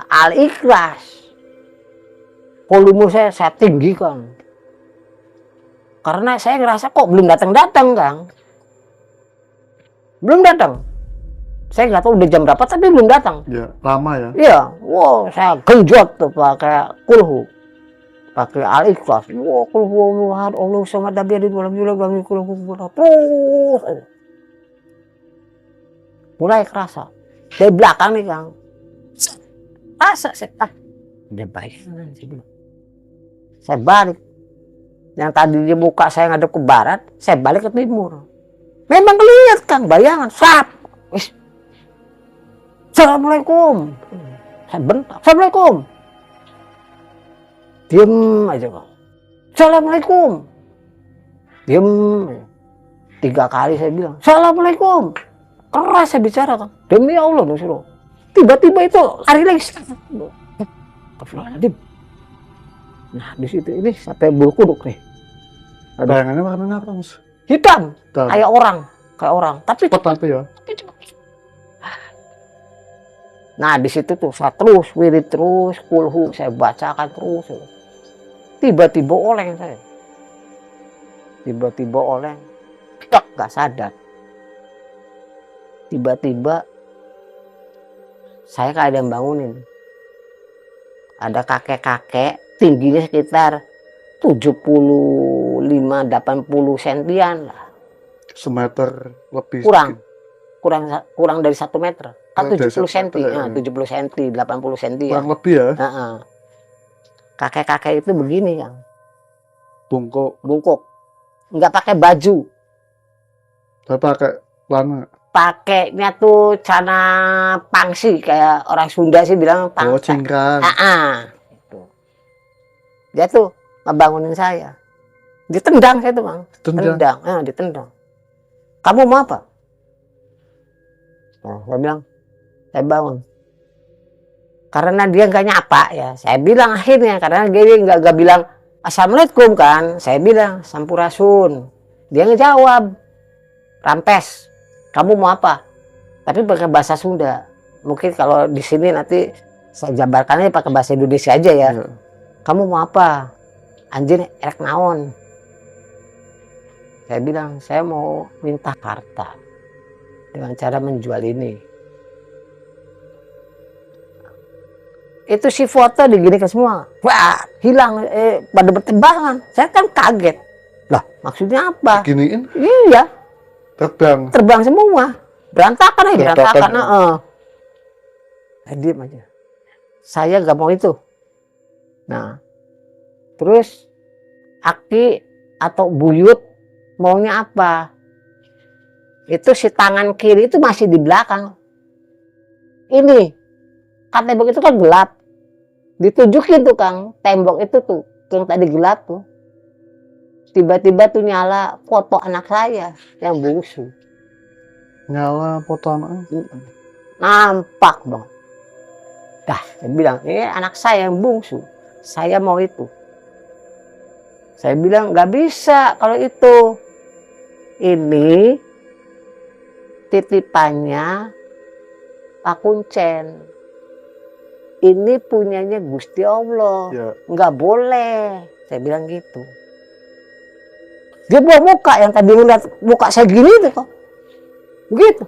Al-Ikhlas, volume saya tinggikan. Karena saya ngerasa kok belum datang Kang. Belum datang. Saya nggak tahu udah jam berapa tapi belum datang. Ya, lama ya. Iya, wow, saya genjot tuh pakai Kulhu. Pakai Al-Ikhlas. Wow, Kulhu Allah sama Nabi terus. Mulai kerasa. Dari belakang nih Kang. Rasa saya udah bayangan saya bilang. Saya balik. Yang tadi di muka saya ngadep ke barat, saya balik ke timur. Memang lihat Kang, bayangan, sap. Wis. Assalamualaikum. Saya bentak, Assalamualaikum. Diem aja Kang. Assalamualaikum. Diem. 3 kali saya bilang, Assalamualaikum. Keras saya bicara Kang. Demi Allah disuruh. Tiba-tiba itu lari lagi. Astagfirullahaladzim. Nah di situ ini sampai bulu kuduk nih. Bayangannya warnanya apa Mas? Hitam, Hitam. kayak orang. Tapi Cepet tapi ya. nah di situ tuh saya terus wirid terus, Kulhu saya bacakan terus. Tiba-tiba oleng saya. Gak sadar. Tiba-tiba saya kayak ada yang bangunin. Ada kakek-kakek tingginya sekitar 75-80 sentian lah. Semeter lebih. Kurang. Kurang dari 1 meter. Kan Kurang dari 70 1 cm, meter, ya. 70 cm, 80 cm ya. Kurang lebih ya. Kakek-kakek itu begini Kang. Bungkuk. Nggak pakai baju. Saya pakai celana. Pakainya tuh celana pangsi kayak orang Sunda sih bilang pangsi. Oh, cingkrang. Gitu. Dia tuh ngebangunin saya. Ditendang saya tuh Bang. Ditendang. Kamu mau apa? Nah, saya bilang, saya bangun. Karena dia nggak nyapa ya. Saya bilang akhirnya karena dia nggak bilang Assalamualaikum kan. Saya bilang Sampurasun. Dia ngejawab Rampes. Kamu mau apa? Tapi pakai bahasa Sunda. Mungkin kalau di sini nanti saya jabarkannya pakai bahasa Indonesia aja ya. Ya. Kamu mau apa? Anjir erek naon. Saya bilang saya mau minta harta dengan cara menjual ini. itu si foto diginikan semua. Wah, hilang, pada berterbangan. Saya kan kaget. Lah, maksudnya apa? Giniin Iya, terbang. terbang semua. Berantakan aja, berantakan. Berantakan. Diam aja. Saya nggak mau itu. Nah, terus Aki atau Buyut maunya apa? Itu si tangan kiri itu masih di belakang. Ini, kan tembok itu kan gelap. Ditunjukin tuh Kang, tembok itu tuh, yang tadi gelap tuh. Tiba-tiba tuh nyala foto anak saya yang bungsu. Nyala foto anak. Nampak Bang. Dah, saya bilang, ini anak saya yang bungsu. Saya mau itu. Saya bilang, nggak bisa kalau itu. Ini titipannya Pak Kuncen. Ini punyanya Gusti Allah. Ya. Nggak boleh. Saya bilang gitu. Dia buah muka yang tadi ngeliat muka saya gini tuh kok. Begitu.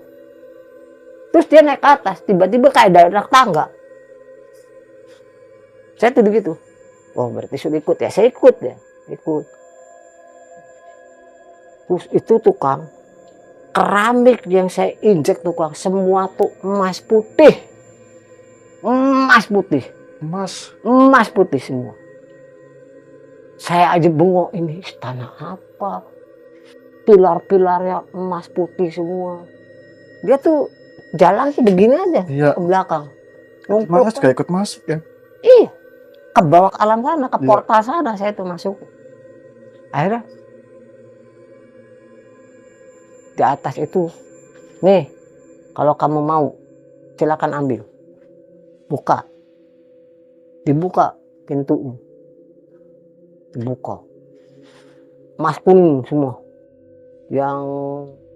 Terus dia naik ke atas. Tiba-tiba kayak dari anak tangga. Saya tuh begitu. Oh berarti sudah ikut ya. Saya ikut ya. Ikut. Terus itu tukang keramik yang saya injek tukang. Semua tuh emas putih. Emas putih. Emas putih semua. Saya aja bengok, ini istana apa? Pilar-pilarnya emas putih semua. Dia tuh jalan tuh begini aja Iya. ke belakang. Mas gak ikut masuk ya? Iya. Ke bawah ke alam sana, ke Iya. portal sana saya tuh masuk. Akhirnya di atas itu, nih kalau kamu mau silakan ambil. Buka. Dibuka pintunya. Dibuka. Emas kuning semua. Yang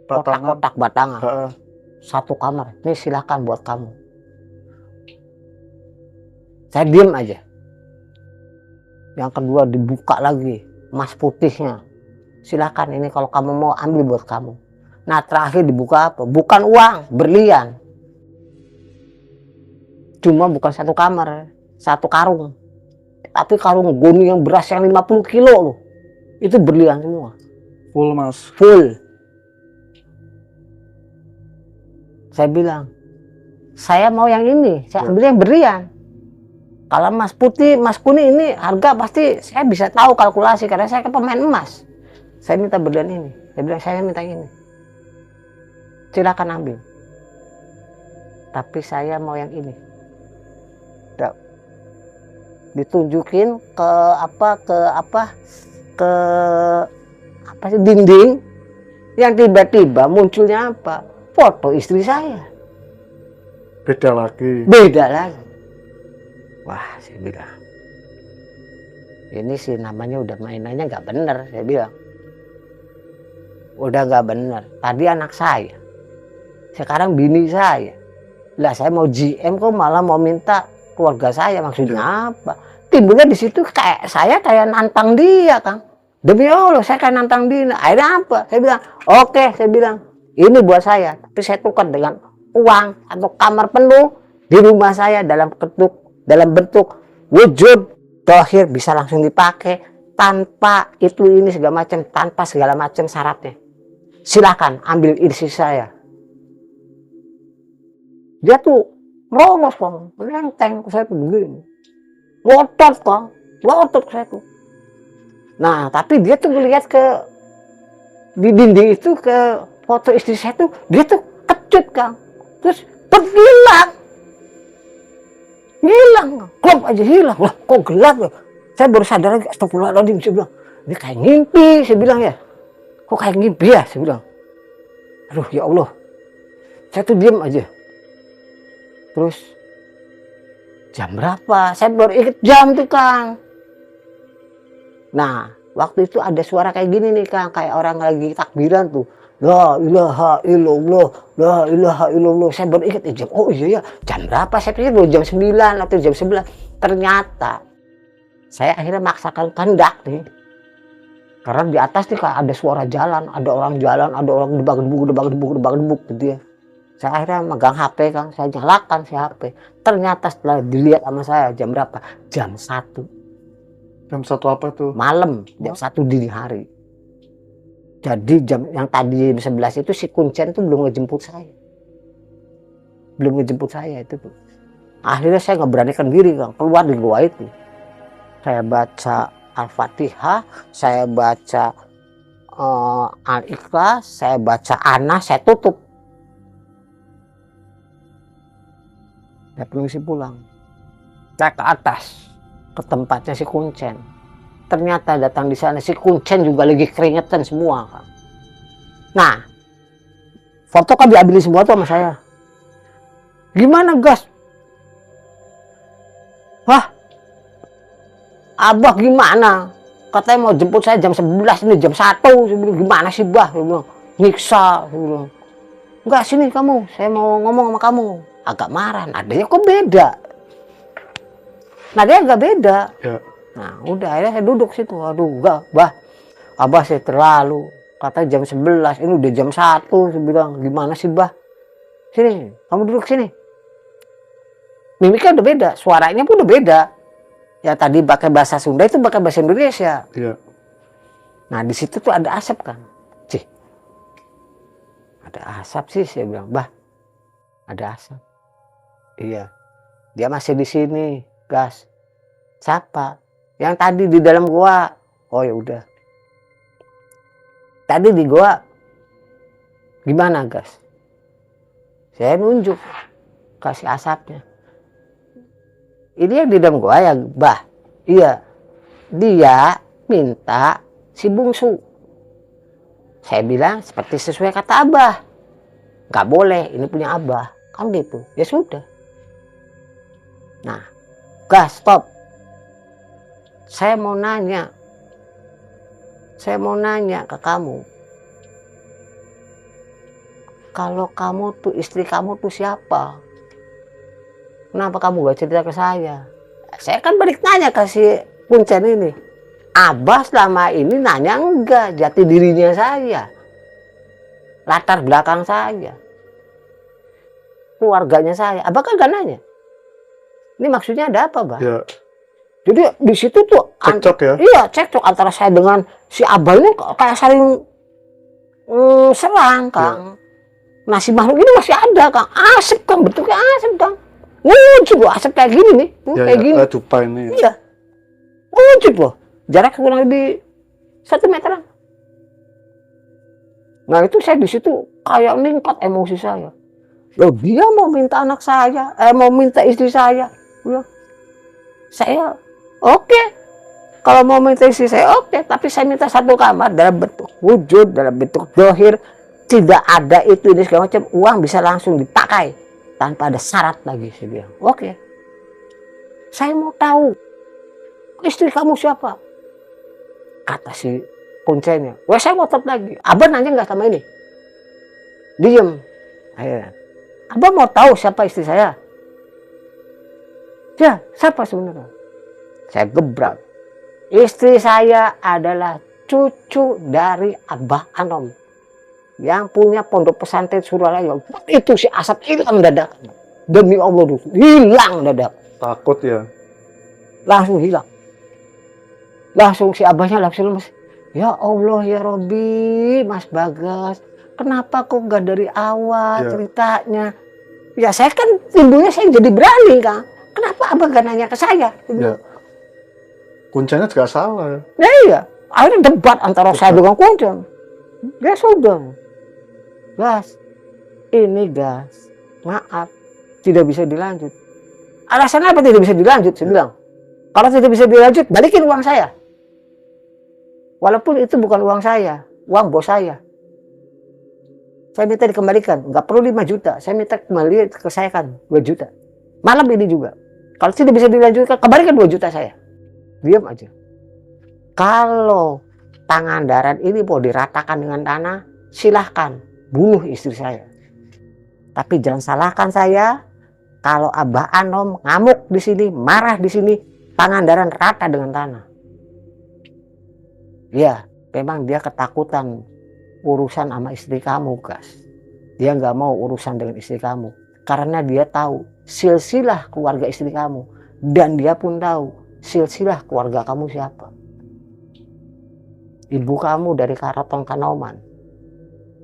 kotak-kotak batangan. Satu kamar. Ini silakan buat kamu. Saya diam aja. Yang kedua dibuka lagi. Emas putihnya. Silakan ini kalau kamu mau ambil buat kamu. Nah terakhir dibuka apa? Bukan uang, berlian. Cuma bukan satu kamar, satu karung. Tapi karung goni yang beras yang 50 kilo loh. Itu berlian semua. Full Mas. Full. Saya bilang, saya mau yang ini, saya ambil yang berlian. Kalau emas putih, emas kuning ini harga pasti saya bisa tahu kalkulasi karena saya kan pemain emas. Saya minta berlian ini. Saya bilang saya minta ini. Silakan ambil. Tapi saya mau yang ini. Ditunjukin ke sih dinding yang tiba-tiba munculnya apa? Foto istri saya. Beda lagi. Beda lagi. Wah, saya bilang. Ini sih namanya udah mainannya nggak bener, saya bilang. Udah nggak bener. Tadi anak saya. Sekarang bini saya. Lah saya mau GM kok malah mau minta keluarga saya, maksudnya apa? Timbulnya di situ kayak saya kayak nantang dia, Kang. Demi Allah, saya kayak nantang dia. Akhirnya apa? Saya bilang, oke, saya bilang, ini buat saya. Tapi saya tukar dengan uang atau kamar penuh di rumah saya dalam bentuk wujud dohir bisa langsung dipakai tanpa itu ini segala macam, tanpa segala macam syaratnya. Silakan ambil isi saya. Dia tuh merongos Kang, melenteng ke saya tuh begini. Ngotot Kang, ngotot saya tuh. Nah, tapi dia tuh melihat ke di dinding itu ke foto istri saya tuh, dia tuh kecut Kang. Terus hilang. Hilang, klop aja hilang. Lah, kok gelap ya? Saya baru sadar lagi, astagfirullahaladzim, saya bilang. Ini kayak ngimpi, saya bilang ya. Kok kayak ngimpi ya, saya bilang. Aduh, ya Allah. Saya tuh diam aja. Terus jam berapa? Saya baru ingat jam tuh Kang. Nah waktu itu ada suara kayak gini nih Kang, kayak orang lagi takbiran tuh. La ilaha illallah, la ilaha illallah. Saya baru ingat jam. Oh iya ya, jam berapa? Saya pikir baru jam 9 atau jam 11. Ternyata saya akhirnya maksakan kehendak nih. Karena di atas nih kayak ada suara jalan, ada orang jalan, ada orang debak-debuk gitu ya. Saya akhirnya megang HP kan, saya nyalakan si HP. Ternyata setelah dilihat sama saya jam berapa? Jam 1 Jam 1 apa tuh? malam, jam 1 dini hari. Jadi jam yang tadi jam 11 itu si Kuncen tuh belum ngejemput saya. Belum ngejemput saya itu tuh. Akhirnya saya nggak beranikan diri Kang, keluar di gua itu. Saya baca Al-Fatihah, saya baca Al-Ikhlas, saya baca Anas, saya tutup. Saya permisi pulang. Saya ke atas, ke tempatnya si Kuncen. Ternyata datang di sana si Kuncen juga lagi keringetan semua Kang. Nah, foto kan diambil semua tuh sama saya. Gimana Gas? Wah, Abah gimana? Katanya mau jemput saya jam 11, ini jam 1. Saya bilang, gimana sih Bah? Saya bilang, nyiksa. Saya bilang, enggak, sini kamu, saya mau ngomong sama kamu. Agak marah, nadanya kok beda. Nadanya agak beda. Ya. Nah udah, akhirnya saya duduk situ. Aduh enggak Bah, Abah saya terlalu. Katanya jam 11, ini udah jam 1. Saya bilang, gimana sih Bah? Sini, kamu duduk sini. Mimiknya udah beda, suaranya pun udah beda. Ya tadi pakai bahasa Sunda, itu pakai bahasa Indonesia. Iya. Nah di situ tuh ada asap kan. Cih, ada asap sih, saya bilang, Bah, ada asap. Iya, dia masih di sini, Gas. Siapa? Yang tadi di dalam gua. Oh ya udah. Tadi di gua gimana Gas? Saya nunjuk, kasih asapnya. Ini yang di dalam gua ya, Bah. Iya. Dia minta si bungsu. Saya bilang seperti sesuai kata Abah. Nggak boleh, ini punya Abah. Kan gitu. Ya sudah. Nah, Gas, stop. Saya mau nanya. Saya mau nanya ke kamu. Kalau kamu tuh, istri kamu tuh siapa? Kenapa kamu gak cerita ke saya? Saya kan balik nanya ke si Kuncen ini. Abah selama ini nanya enggak jati dirinya saya. Latar belakang saya. Keluarganya saya. Abah kan gak nanya. Ini maksudnya ada apa, Bah? Ya. Jadi di situ tuh Cekcok ya? Iya, cekcok antara saya dengan si Abah ini kayak saling serang, Kang. Nah, si makhluk ini masih ada, Kang. Asap, Kang. Bentuknya asap, Kang. Wujud loh, asap kayak gini nih. Ya, Kayak gini. dupa ini. Iya. Wujud loh. Jarak kurang lebih 1 meteran. Nah, itu saya di situ kayak meningkat emosi saya. Loh, dia mau minta anak saya, mau minta istri saya. Ya. Saya oke. Kalau mau minta istri saya oke, tapi saya minta 1 kamar dalam bentuk wujud, dalam bentuk dohir. Tidak ada itu, ini segala macam. Uang bisa langsung dipakai tanpa ada syarat lagi, saya bilang. Oke. Saya mau tahu istri kamu siapa? Kata si Kuncennya. Wah, saya ngotot lagi. Abah nanya nggak sama ini? Diem. Akhirnya. Abah mau tahu siapa istri saya? Ya, siapa sebenarnya? Saya gebrak. Istri saya adalah cucu dari Abah Anom yang punya pondok pesantren Suralaya. Itu si asap hilang dadak. Demi Allah, hilang dadak. Takut ya? Langsung hilang. Langsung si Abahnya langsung lemes. Ya Allah ya Robi, Mas Bagas, kenapa kok nggak dari awal ceritanya? Ya saya kan timbulnya saya jadi berani, Kang. Kenapa Abah gak nanya ke saya? Ya. Kuncinya juga salah. Ya iya, akhirnya debat antara saya dengan Kuncen. Ya sudah. Gas, ini Gas, maaf, tidak bisa dilanjut. Alasannya apa tidak bisa dilanjut? Saya bilang, kalau tidak bisa dilanjut, balikin uang saya. Walaupun itu bukan uang saya, uang bos saya. Saya minta dikembalikan, nggak perlu 5 juta, saya minta kembali ke saya kan 2 juta. Malam ini juga. Kalau tidak bisa dilanjutkan, kembalikan 2 juta saya. Diam aja. Kalau Pangandaran ini mau diratakan dengan tanah, silahkan bunuh istri saya. Tapi jangan salahkan saya. Kalau Abah Anom ngamuk di sini, marah di sini, Pangandaran rata dengan tanah. Ya, memang dia ketakutan urusan sama istri kamu, Gas. Dia nggak mau urusan dengan istri kamu. Karena dia tahu silsilah keluarga istri kamu. Dan dia pun tahu silsilah keluarga kamu siapa. Ibu kamu dari Karaton Kanoman.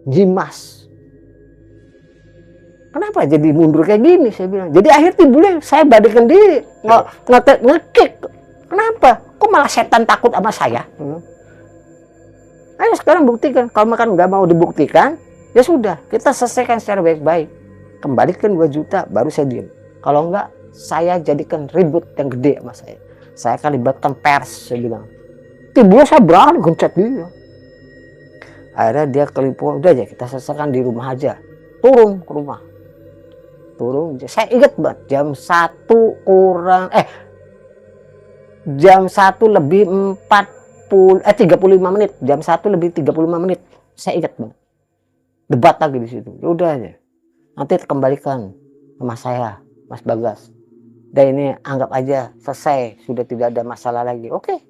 Jimas. Kenapa jadi mundur kayak gini, saya bilang. Jadi akhirnya timbulnya saya balikan diri. Ngekik. Kenapa? Kok malah setan takut sama saya? Ayo sekarang buktikan. Kalau makan nggak mau dibuktikan, ya sudah, kita selesaikan secara baik-baik. Kembalikan 2 juta, baru saya diem. Kalau enggak, saya jadikan ribut yang gede sama saya. Saya akan libatkan pers, saya bilang. Tiba-tiba saya berani gencet dia. Akhirnya dia kelipur, udah aja kita selesaikan di rumah aja. Turun ke rumah. Turun, saya ingat banget, jam 1 lebih 35 menit. Jam 1 lebih 35 menit. Saya ingat banget. Debat lagi di situ. Ya udah aja. Nanti kembalikan sama saya, Mas Bagas. Dan ini anggap aja selesai, sudah tidak ada masalah lagi. Oke.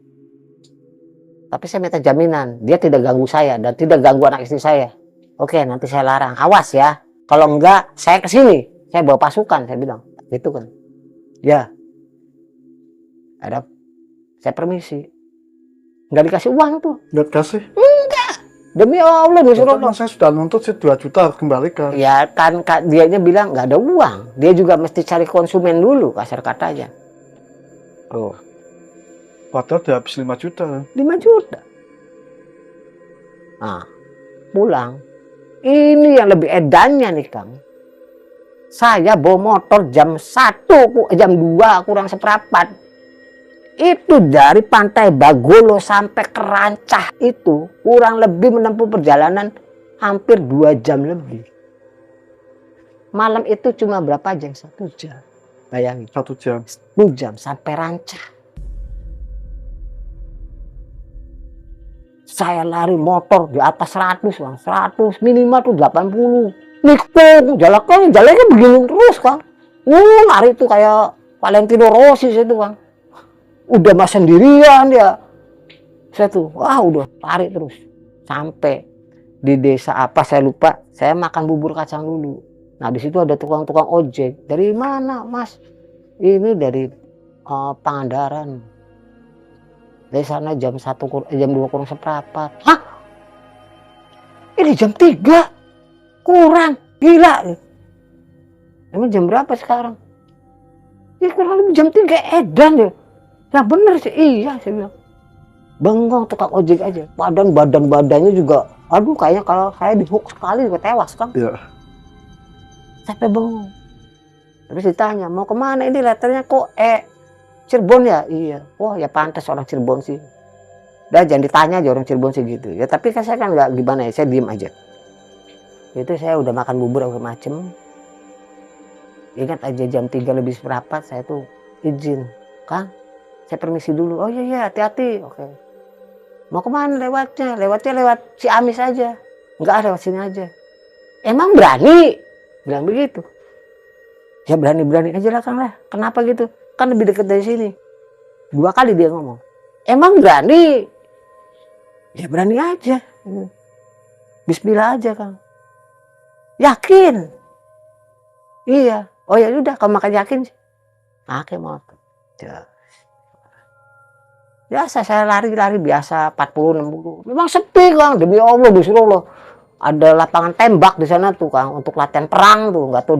Tapi saya minta jaminan, dia tidak ganggu saya dan tidak ganggu anak istri saya. Oke, nanti saya larang. Awas ya. Kalau enggak, saya kesini. Saya bawa pasukan, saya bilang. Gitu kan. Ya. Ada. Saya permisi. Nggak dikasih uang tuh. Nggak kasih? Enggak. Demi Allah, disuruh. Saya sudah nuntut sih 2 juta harus kembalikan. Ya kan dianya bilang nggak ada uang. Dia juga mesti cari konsumen dulu, kasar katanya. Oh. Padahal udah habis 5 juta. 5 juta. Nah, pulang. Ini yang lebih edannya nih, Kang. Saya bawa motor jam 2 kurang seperempat. Itu dari Pantai Bagolo sampai ke Rancah itu kurang lebih menempuh perjalanan hampir 2 jam lebih. Malam itu cuma berapa jam? 1 jam. Bayangin. 1 jam. 1 jam sampai Rancah. Saya lari motor di atas 100, Bang. 100 minimal tuh 80. Nikung, jalannya begini terus, Kang. Lari itu kayak Valentino Rossi itu, Bang. Udah mas sendirian dia. Saya tuh, wah udah lari terus. Sampai di desa apa saya lupa, saya makan bubur kacang dulu. Nah di situ ada tukang-tukang ojek. Dari mana, Mas? Ini dari Pangandaran. Dari sana jam 2 kurang seperempat. Hah? Ini jam 3 kurang, gila. Emang jam berapa sekarang? Ya kurang lebih jam 3 edan ya. Nah bener sih, iya saya bilang. Bengong tukang ojek aja. Badannya juga, aduh kayaknya kalau saya dihook sekali juga tewas, Kang. Iya. Sampai bengong. Terus ditanya, mau kemana ini letternya kok Cirebon ya? Iya. Wah ya pantas orang Cirebon sih. Udah jangan ditanya aja orang Cirebon sih gitu. Ya tapi kan saya kan nggak gimana ya, saya diem aja. Itu saya udah makan bubur segala macem. Ingat aja jam 3 lebih seperempat saya tuh izin. Kang, saya permisi dulu. Oh iya hati-hati. Oke. Mau kemana lewatnya? Lewatnya lewat Ciamis aja. Enggak, lewat sini aja. Emang berani? Bilang begitu. Ya berani-berani aja lah, Kang lah. Kenapa gitu? Kan lebih dekat dari sini. 2 kali dia ngomong. Emang berani? Ya berani aja. Bismillah aja, Kang. Yakin? Iya. Oh ya udah, kalau makan yakin sih. Pakai motor. Biasa saya lari-lari biasa 40 60. Memang sepi, Kang. Demi Allah, disuruh Allah. Ada lapangan tembak di sana tuh, Kang, untuk latihan perang tuh. Enggak tahu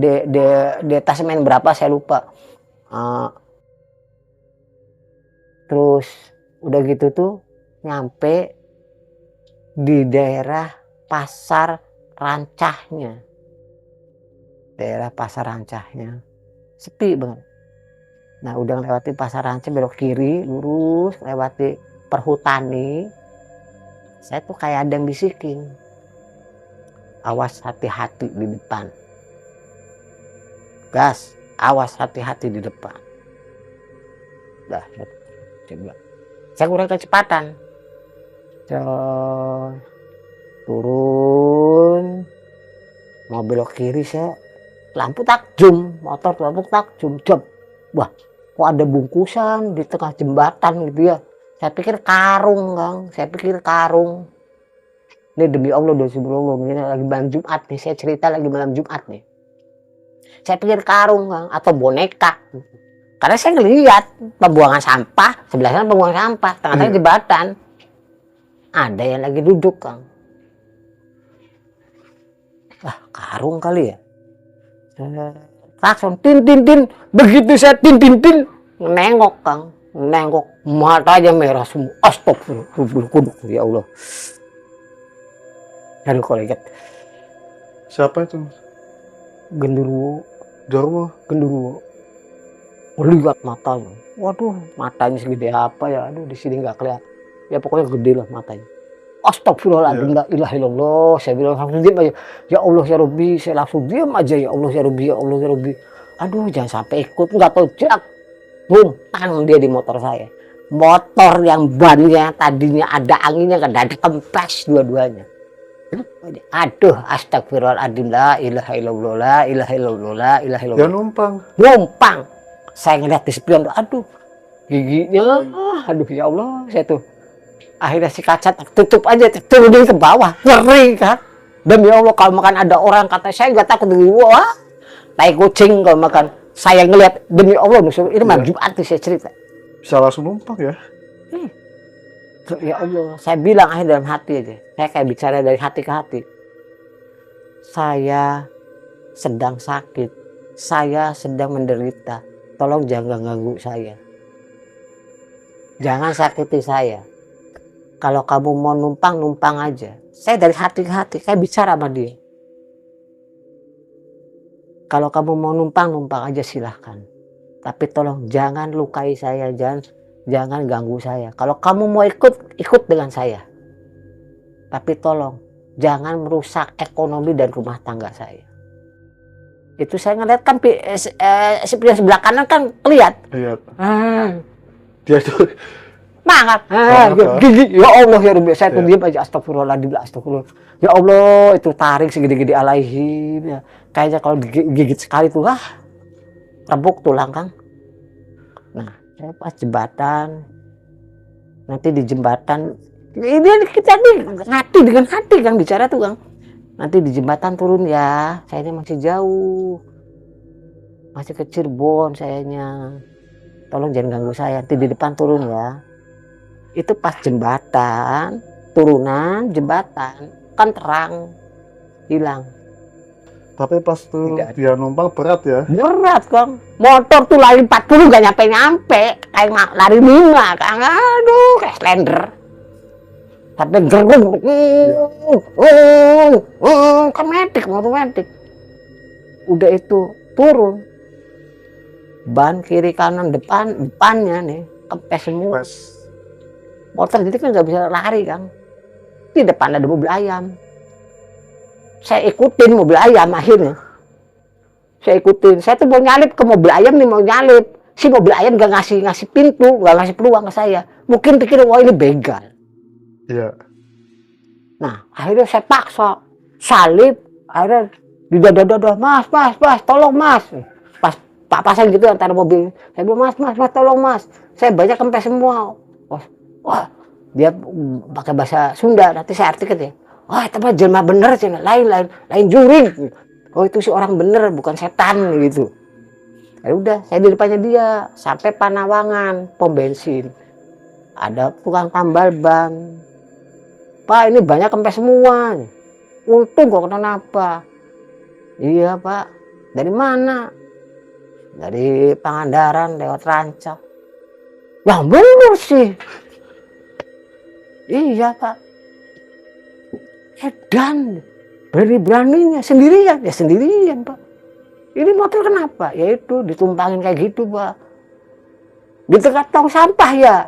detasemen berapa saya lupa. Terus udah gitu tuh nyampe di daerah Pasar Rancahnya. Daerah Pasar Rancahnya sepi banget. Nah udah lewati Pasar Rancah belok kiri lurus lewati perhutani. Saya tuh kayak ada yang bisikin, awas hati-hati di depan. Gas, awas hati-hati di depan. Dah, coba. Saya kurang kecepatan. Turun, mau belok kiri saya lampu takjum, motor lampu takjum, jam. Wah, kok ada bungkusan di tengah jembatan gitu ya. Saya pikir karung, Kang. Saya pikir karung. Ini demi Allah, demi Allah, ini lagi malam Jumat nih, saya cerita lagi malam Jumat nih. Saya pikir karung Kang, atau boneka. Karena saya ngelihat pembuangan sampah, sebelah sana pembuangan sampah, tengah-tengah jembatan. Ada yang lagi duduk Kang. Wah, karung kali ya. Langsung tin tin tin, begitu saya tin tin tin, nengok Kang, nengok, matanya merah semua. Astagfirullah, kuduk ya Allah. Aduh, kalau ingat Siapa itu? genderuwo, Jarwo. lihat matanya. Waduh, matanya segede apa ya? Aduh, di sini nggak kelihatan. Ya pokoknya gede lah matanya. Astagfirullahaladzim, la ilaha illallah. Saya bilang langsung diam aja. Ya Allah ya Rabbi, saya langsung diam aja. Ya Allah ya Rabbi, ya Allah ya Rabbi. Aduh, jangan sampai ikut, nggak tahu jak. Buntang dia di motor saya. Motor yang bannya tadinya ada anginnya, nggak ada kempes dua-duanya. Aduh, astagfirullahaladzim, la ilaha illallah, la ilaha illallah, la ilaha illallah. Dia numpang. Numpang. Saya ngeliat di spion, aduh, giginya, aduh ya Allah, saya tuh. Akhirnya si kaca tutup aja, turunin ke bawah, ngeri kan. Demi Allah, kalau makan ada orang, kata saya nggak takut, wah, tai kucing kalau makan. Saya ngeliat, demi Allah, ini malam Jumat saya cerita. Bisa langsung numpang ya? Ya Allah, saya bilang akhirnya dalam hati aja. Saya kayak bicara dari hati ke hati. Saya sedang sakit, saya sedang menderita. Tolong jangan ganggu saya. Jangan sakiti saya. Kalau kamu mau numpang, numpang aja. Saya dari hati ke hati, saya bicara sama dia. Kalau kamu mau numpang, numpang aja silahkan. Tapi tolong jangan lukai saya, jangan ganggu saya. Kalau kamu mau ikut, ikut dengan saya. Tapi tolong jangan merusak ekonomi dan rumah tangga saya. Itu saya ngeliat kan spion sebelah kanan kan lihat. Iya. Dia tuh Mangap. Gigi. Ya Allah ya Rabbi, saya tuh diam aja. Astagfirullahaladzim, astagfirullah. Ya Allah, itu taring segede-gede alaihim. Ya. Kayaknya kalau digigit sekali tuh, rebuk tulang Kang. Nah, saya pas jembatan. Nanti di jembatan, ini kita nih hati dengan hati Kang bicara tuh Kang. Nanti di jembatan turun ya, saya ini masih jauh. Masih ke Cirebon sayanya. Tolong jangan ganggu saya, nanti di depan turun ya. Itu pas jembatan, turunan jembatan, kan terang, hilang. tapi pas tuh dia numpang berat ya? Berat Kang, motor tuh lari 40 gak nyampe-nyampe, kayak lari 5 Kang, aduh kayak slender. Sampai gerung, kan metik, motor metik. Udah itu turun, ban kiri kanan depannya nih kempes semua. Motor jadi kan nggak bisa lari Kang. Di depan ada mobil ayam. Saya ikutin mobil ayam akhirnya. Saya ikutin. Saya tuh mau nyalip ke mobil ayam nih, mau nyalip. Si mobil ayam nggak ngasih pintu, nggak ngasih peluang ke saya. Mungkin pikir wah ini begal. Iya. Nah akhirnya saya paksa salip. Akhirnya di dada, mas, tolong mas. Pas papasan gitu antara mobil. Saya bilang mas, tolong mas. Saya banyak kempes semua. Wah, dia pakai bahasa Sunda, nanti saya artikan ya. Wah, itu mah jelma bener, lain juring. Oh, itu si orang bener, bukan setan gitu. Ya udah, saya di depannya dia sampai Panawangan, pom bensin. Ada tukang tambal ban. Pak, ini banyak kempes semua. Untung kok kenapa? Iya, Pak. Dari mana? Dari Pangandaran lewat Rancak. Wah, bener sih. Iya Pak. Dan berani-beraninya sendirian Pak. Ini motor kenapa? Ya itu ditumpangin kayak gitu Pak. Di dekat tong sampah ya.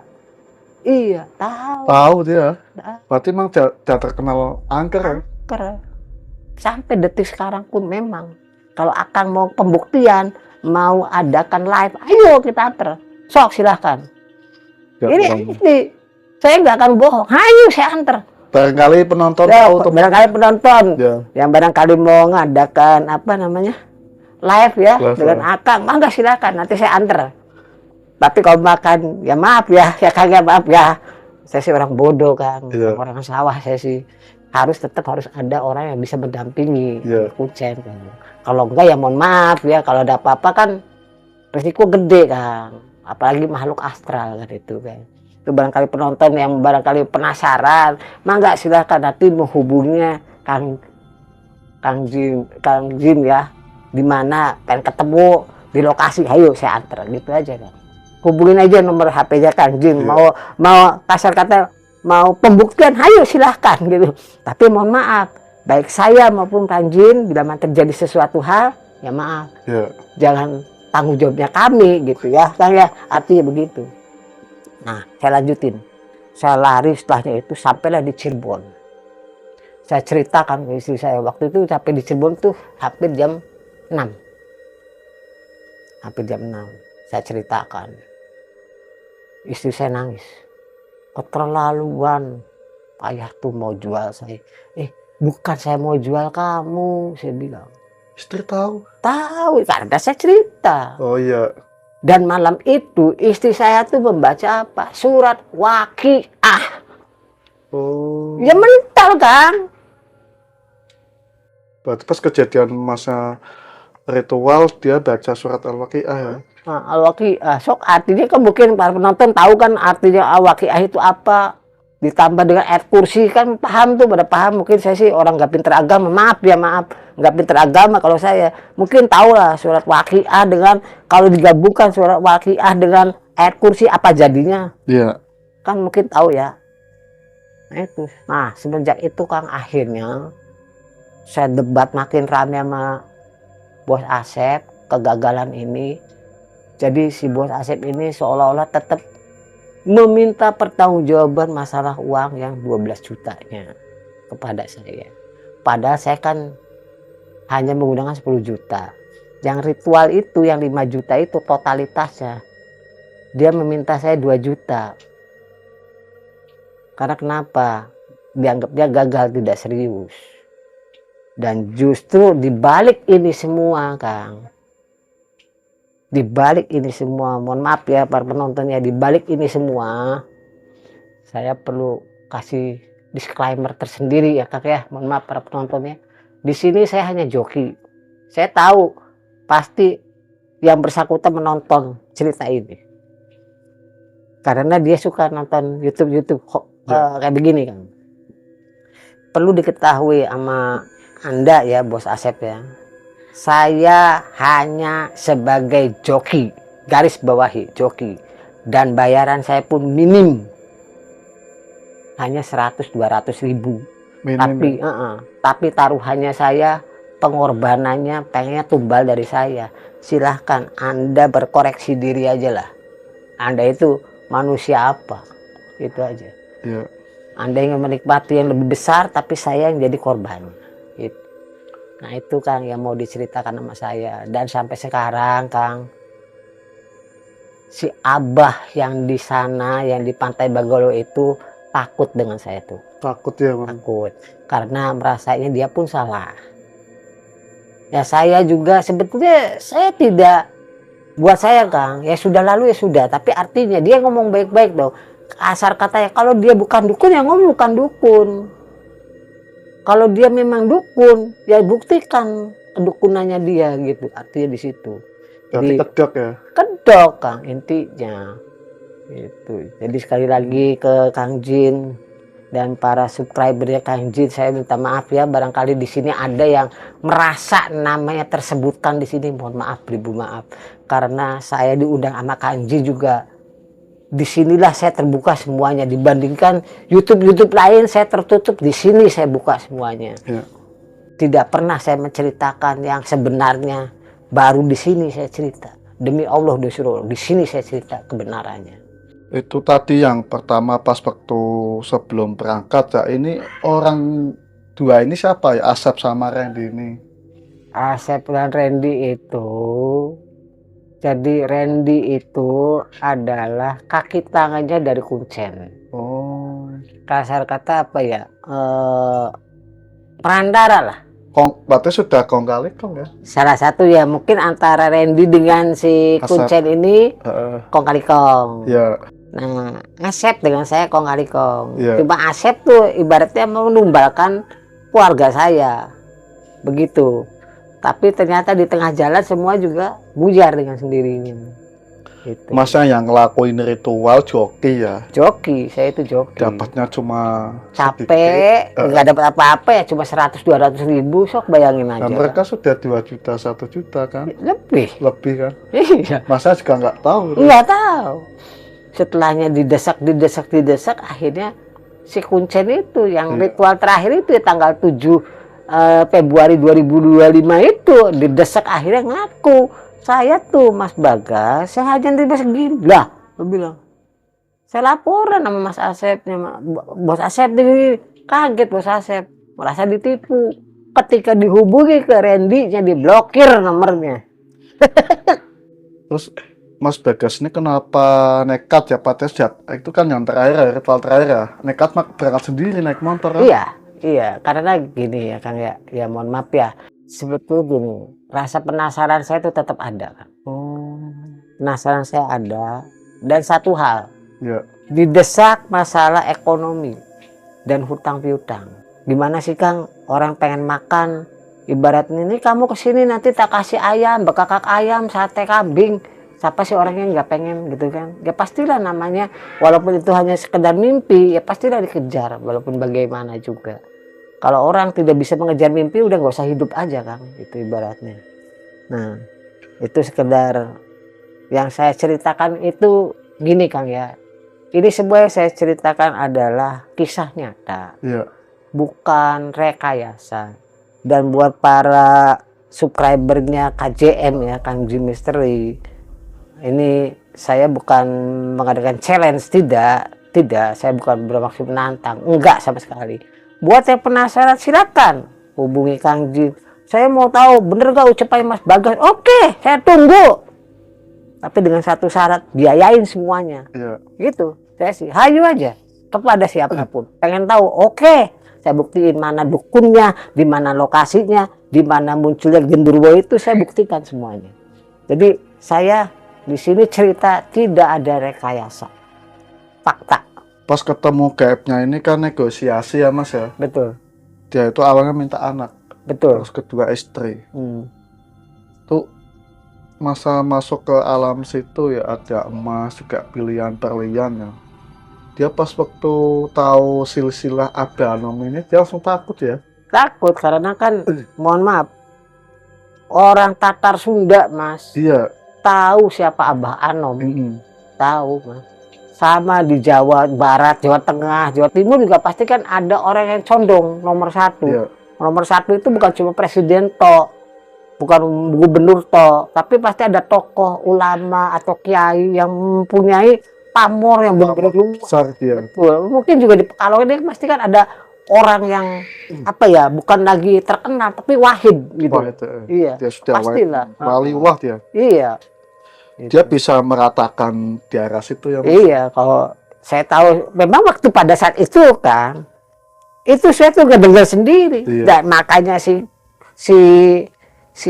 Iya tahu. Tahu dia. Berarti memang dia terkenal angker ya? Angker. Sampai detik sekarang pun memang. Kalau Akang mau pembuktian, mau adakan live, ayo kita antar. Sok silahkan. Ini. Saya nggak akan bohong, ayo saya antar. Barangkali penonton barangkali penonton ya. yang barangkali mau ngadakan apa namanya live ya dengan Akang, mangga silakan, nanti saya antar. Tapi kalau makan ya maaf ya, saya kagak maaf ya. Saya sih orang bodoh Kang, orang sawah saya sih. tetap harus ada orang yang bisa mendampingi Iya. Kuncen kan. Kalau enggak ya mohon maaf ya, kalau ada apa-apa kan resiko gede kan, apalagi makhluk astral kan itu kan. Itu barangkali penonton yang barangkali penasaran, mangga silakan nanti menghubunginya Kang Jin ya, di mana pengen ketemu di lokasi, ayo saya antar gitu aja kan. Hubungin aja nomor HP-nya Kang Jin, mau kasar kata mau pembuktian, ayo silahkan gitu. Tapi mohon maaf, baik saya maupun Kang Jin bila terjadi sesuatu hal, ya maaf, jangan tanggung jawabnya kami gitu ya, Kang ya, artinya begitu. Nah, saya lanjutin. Saya lari setelahnya itu sampailah di Cirebon. Saya ceritakan ke istri saya, waktu itu sampai di Cirebon tuh hampir jam 6. Hampir jam 6. Saya ceritakan. Istri saya nangis. Keterlaluan. Ayah tuh mau jual saya. Bukan saya mau jual kamu, saya bilang. Istri tahu? Tahu, karena saya cerita. Oh iya. Dan malam itu istri saya tuh membaca apa? Surat Waqiah. Oh. Ya mental kan? Berarti pas kejadian masa ritual dia baca surat Al-Waqiah ya? Nah, Al-Waqiah, sok artinya kan mungkin para penonton tahu kan artinya Al-Waqiah itu apa. Ditambah dengan ayat kursi kan paham tuh, pada paham. Mungkin saya sih orang nggak pinter agama, maaf, nggak pinter agama kalau saya. Mungkin tahu lah surat Waqiah dengan, kalau digabungkan surat Waqiah dengan ayat kursi apa jadinya. Iya. Kan mungkin tahu ya. Nah itu. Nah semenjak itu Kang akhirnya saya debat makin rame sama Bos Asep kegagalan ini. Jadi si Bos Asep ini seolah-olah tetap meminta pertanggungjawaban masalah uang yang 12 jutanya kepada saya. Padahal saya kan hanya menggunakan 10 juta. Yang ritual itu yang 5 juta itu totalitasnya. Dia meminta saya 2 juta. Karena kenapa? Dianggapnya gagal, tidak serius. Dan justru dibalik ini semua Kang. Dibalik ini semua, mohon maaf ya para penontonnya, dibalik ini semua saya perlu kasih disclaimer tersendiri ya Kak ya, mohon maaf para penontonnya. Di sini saya hanya joki. Saya tahu pasti yang bersangkutan menonton cerita ini. Karena dia suka nonton YouTube kayak begini kan. Perlu diketahui sama Anda ya Bos Asep ya. Saya hanya sebagai joki, garis bawahi joki, dan bayaran saya pun minim, hanya 100-200 ribu. Minim, tapi taruhannya saya, pengorbanannya pengennya tumbal dari saya. Silahkan Anda berkoreksi diri aja lah. Anda itu manusia apa? Itu aja. Ya. Anda yang menikmati yang lebih besar, tapi saya yang jadi korbannya. Gitu. Nah itu Kang yang mau diceritakan sama saya. Dan sampai sekarang Kang, si Abah yang di sana, yang di Pantai Bagolo itu takut dengan saya tuh. Takut ya Bang? Takut. Karena merasanya dia pun salah. Ya saya juga sebetulnya saya tidak, buat saya Kang, ya sudah lalu ya sudah. Tapi artinya dia ngomong baik-baik dong. Asal katanya kalau dia bukan dukun ya ngomong bukan dukun. Kalau dia memang dukun, ya buktikan kedukunannya dia gitu. Artinya di situ. Jadi kedok ya? Kedok Kang intinya. Gitu. Jadi sekali lagi ke Kang Jin dan para subscribernya Kang Jin, saya minta maaf ya, barangkali di sini ada yang merasa namanya tersebutkan di sini, mohon maaf, ribu maaf. Karena saya diundang sama Kang Jin juga. Disinilah saya terbuka semuanya, dibandingkan YouTube lain saya tertutup, di sini saya buka semuanya. Ya. Tidak pernah saya menceritakan yang sebenarnya, baru di sini saya cerita. Demi Allah di sini saya cerita kebenarannya. Itu tadi yang pertama pas waktu sebelum berangkat ya, ini orang dua ini siapa ya, Asep sama Randy ini? Asep dan Randy itu, jadi Randy itu adalah kaki tangannya dari Kuncen. Oh. Kasar kata apa ya? Perantara lah. Berarti sudah kong kali kong ya? Salah satu ya, mungkin antara Randy dengan si Kuncen ini kong kali kong. Ya. Nah, Asep dengan saya kong kali kong. Iya. Cuma Asep tuh ibaratnya menumbalkan keluarga saya. Begitu. Tapi ternyata di tengah jalan semua juga bujar dengan sendirinya. Gitu. Masnya yang ngelakuin ritual joki ya, Joki, saya itu joki. dapatnya cuma Capek, sedikit. nggak dapat apa-apa ya, cuma 100-200 ribu, sok bayangin aja. Nah, mereka sudah 2 juta, 1 juta kan, Lebih. kan. Iya. Masa juga nggak tahu. Nggak tahu. Setelahnya didesak, akhirnya si Kuncen itu yang Iya. ritual terakhir itu ya, tanggal 7 Februari 2025 itu didesak, akhirnya ngaku, saya tuh Mas Bagas, saya hanya terima segini lah, dia bilang. Saya laporan sama Mas Asepnya, Bos Asep ini kaget, Bos Asep merasa ditipu. Ketika dihubungi ke Randy-nya, diblokir nomornya. Terus Mas Bagas ini kenapa nekat ya Pak Tesjat? Itu kan yang terakhir ya, ritual terakhir ya. Nekat berangkat sendiri naik motor kan? Iya, karena gini ya Kang ya, mohon maaf ya. Sebetulnya gini, rasa penasaran saya itu tetap ada kan. Penasaran saya ada, dan satu hal, Iya. didesak masalah ekonomi dan hutang piutang. Gimana sih Kang, orang pengen makan, ibaratnya ini kamu kesini nanti tak kasih ayam, bekakak ayam, sate kambing. Siapa sih orang yang nggak pengen gitu kan? Ya pastilah namanya, walaupun itu hanya sekedar mimpi, ya pastilah dikejar, walaupun bagaimana juga. Kalau orang tidak bisa mengejar mimpi, udah nggak usah hidup aja Kang, itu ibaratnya. Nah, itu sekedar yang saya ceritakan itu gini Kang ya. Ini semua yang saya ceritakan adalah kisah nyata, Iya. bukan rekayasa. Dan buat para subscribernya KJM ya, Kang Jin Misteri, ini saya bukan mengadakan challenge, tidak, saya bukan bermaksud menantang, enggak sama sekali. Buat yang penasaran silakan hubungi Kang Jin. Saya mau tahu bener gak ucapan Mas Bagas? Oke, saya tunggu. Tapi dengan satu syarat, biayain semuanya. Iya. Gitu. Saya sih hayu aja kepada siapapun. Pengen tahu, oke, saya buktiin mana dukunnya, di mana lokasinya, di mana munculnya genderuwo itu, saya buktikan semuanya. Jadi saya di sini cerita tidak ada rekayasa, fakta. Pas ketemu gapnya ini kan negosiasi ya Mas ya. Betul. Dia itu awalnya minta anak, Betul. terus kedua istri. Tuh masa masuk ke alam situ ya, ada emas juga, pilihan berlian ya. Dia pas waktu tahu silsilah Abanom ini dia langsung takut ya. Takut karena kan, mohon maaf, orang Tatar Sunda Mas, Iya. tahu siapa Abah Anom, tahu Mas. Sama di Jawa Barat, Jawa Tengah, Jawa Timur juga pasti kan ada orang yang condong nomor 1. Iya. Nomor 1 itu bukan cuma presiden toh, bukan gubernur toh, tapi pasti ada tokoh ulama atau kiai yang mempunyai pamor yang benar-benar luas. Besar dia. Betul. Mungkin juga di Pekalongan ini pasti kan ada orang yang apa ya, bukan lagi terkenal tapi wahid gitu. Wah, itu. Iya. Dia sudah Pastilah. waliullah dia. Iya. Dia bisa meratakan daerah situ ya Mas? Iya, kalau saya tahu memang waktu pada saat itu kan, itu saya tuh ngedengar sendiri. Iya. Dan makanya si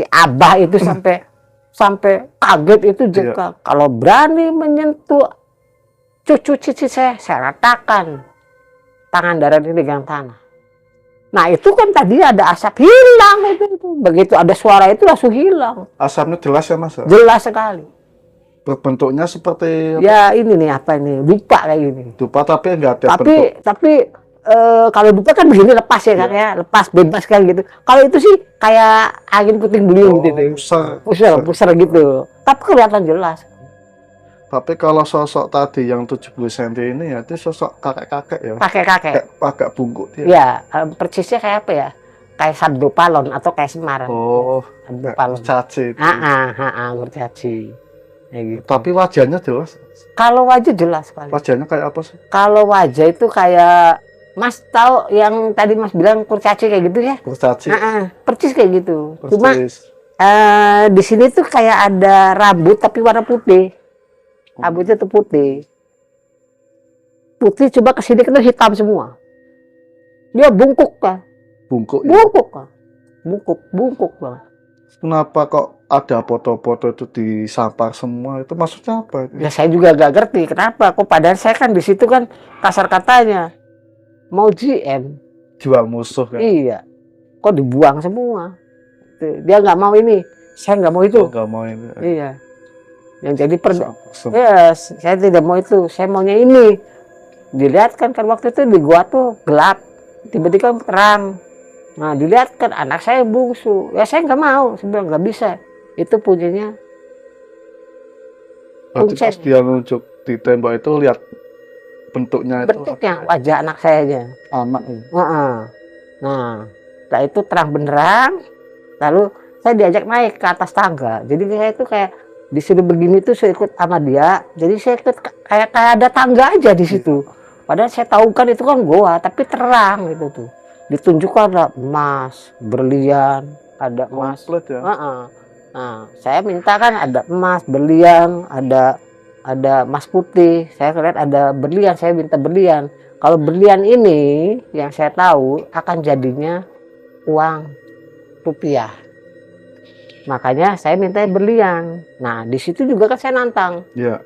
Abah itu sampai kaget itu juga. Kalau berani menyentuh cucu cici saya ratakan tangan darah ini dengan tanah. Nah itu kan tadi ada asap, hilang itu. Begitu ada suara itu langsung hilang. Asapnya jelas ya Mas? Jelas sekali. Berbentuknya seperti Ya ini nih apa ini, dupa kayak gini. dupa tapi enggak ada bentuk. Tapi kalau dupa kan begini lepas ya kan ya, lepas bebas kan gitu. Kalau itu sih kayak angin puting beliung gitu. Pusar gitu. Tapi kelihatan jelas. Tapi kalau sosok tadi yang 70 cm ini ya, itu sosok kakek-kakek ya. Kakek-kakek. Kayak agak bungkuk dia. Ya, persisnya kayak apa ya? Kayak Sabdo Palon atau kayak Semarang. Oh, Sabdo Palon. kurcaci. Kurcaci. Ya gitu. Tapi wajahnya jelas. Kalau wajah jelas sekali. Wajahnya kayak apa sih? Kalau wajah itu kayak Mas tahu yang tadi Mas bilang kurcaci kayak gitu ya? Kurcaci. Percis kayak gitu. Percis. Cuma di sini tuh kayak ada rambut tapi warna putih. Rambutnya tuh putih. Putih coba kesini kan hitam semua. Dia bungkuk kan? Bungkuk. Bungkuk kan? Bungkuk banget. Kenapa kok ada foto-foto itu disampar semua? Itu maksudnya apa itu? Ya saya juga gak ngerti kenapa kok, padahal saya kan di situ kan kasar katanya mau GM. Jual musuh kan? Iya, kok dibuang semua. Dia nggak mau ini, saya nggak mau itu. Oh, nggak mau ini. Iya, yang jadi Sem- ya saya tidak mau itu, saya maunya ini. Dilihat kan waktu itu di gua tuh gelap, tiba-tiba terang. Nah dilihat kan anak saya bungsu, ya saya nggak mau, saya bilang nggak bisa, itu punyanya Berarti pas kuncen. dia nunjuk di tembok itu lihat bentuknya itu Bentuknya wajah anak saya aja. anak. Heeh. Nah setelah itu terang benderang, lalu saya diajak naik ke atas tangga. Jadi saya itu kayak disuruh begini tuh saya ikut sama dia, jadi saya ikut kayak ada tangga aja di situ. Padahal saya tahu kan itu kan goa, tapi terang gitu tuh. Ditunjukkan ada emas, berlian, ada emas. Komplit ya. Nah, saya minta kan ada emas, berlian, ada emas putih. Saya lihat ada berlian, saya minta berlian. Kalau berlian ini yang saya tahu akan jadinya uang rupiah. Makanya saya minta berlian. Nah, di situ juga kan saya nantang. Ya.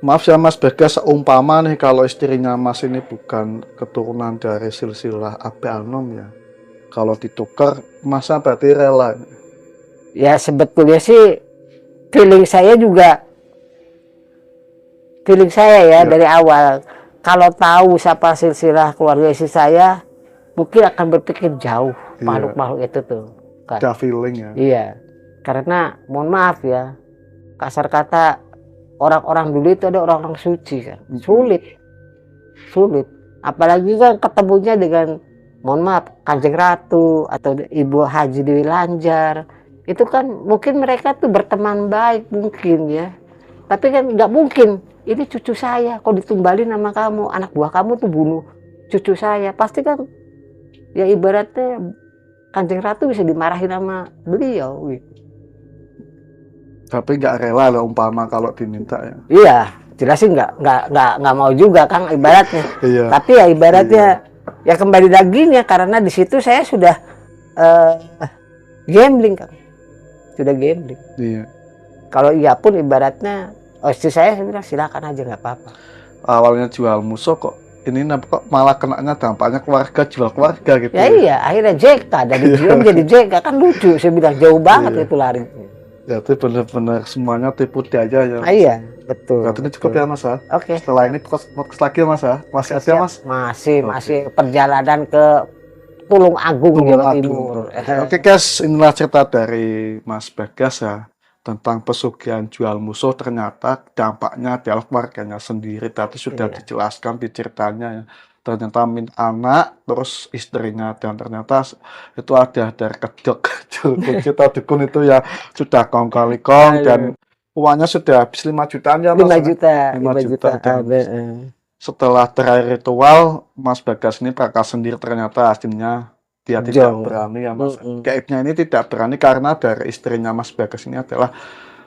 Maaf ya Mas Bagas, seumpama nih kalau istrinya Mas ini bukan keturunan dari silsilah Abe Anom ya. Kalau ditukar, Masnya berarti rela. Ya sebetulnya sih feeling saya juga, feeling saya ya dari awal. Kalau tahu siapa silsilah keluarga istri saya, mungkin akan berpikir jauh makhluk-makhluk itu tuh. Kan. Ada feeling ya. Iya, karena mohon maaf ya, kasar kata orang-orang dulu itu ada orang-orang suci kan, sulit. Apalagi kan ketemunya dengan, mohon maaf, Kanjeng Ratu atau Ibu Haji Dewi Lanjar, itu kan mungkin mereka tuh berteman baik mungkin ya, tapi kan nggak mungkin ini cucu saya kok ditumbalin sama kamu, anak buah kamu tuh bunuh cucu saya, pasti kan ya ibaratnya Kanjeng Ratu bisa dimarahin sama beliau gitu. Tapi nggak rela lah umpama kalau diminta ya. Iya, jelasin nggak mau juga Kang ibaratnya. Iya. Tapi ya ibaratnya ya kembali laginya karena di situ saya sudah gambling Kang, sudah gambling. Iya. Kalau iya pun ibaratnya, istri saya bilang silakan aja nggak apa-apa. Awalnya jual musuh kok ini kok malah kenanya dampaknya keluarga, jual keluarga gitu. Ya iya, akhirnya JK dari GM jadi JK kan lucu. Saya bilang jauh banget itu lari. Ya itu benar-benar semuanya tipu dia aja ya. Iya, betul. Berarti ini cukup ya Mas ya. Oke. Setelah ini podcast lagi ya Mas ya. Masih ada Mas? Masih perjalanan ke Tulung Agung, Jawa Timur. Oke guys, inilah cerita dari Mas Bagas ya tentang pesugihan jual musuh. Ternyata dampaknya adalah keluarganya sendiri. Tadi sudah dijelaskan di ceritanya ya. Ternyata anak, terus istrinya, dan ternyata itu ada dari kedok kita dukun itu ya sudah kong kali kong dan uangnya sudah habis 5 jutaan ya Mas. 5 juta. Dan setelah terakhir ritual, Mas Bagas ini prakar sendiri ternyata aslinya dia tidak berani ya Mas. Gaibnya ini tidak berani karena dari istrinya Mas Bagas ini adalah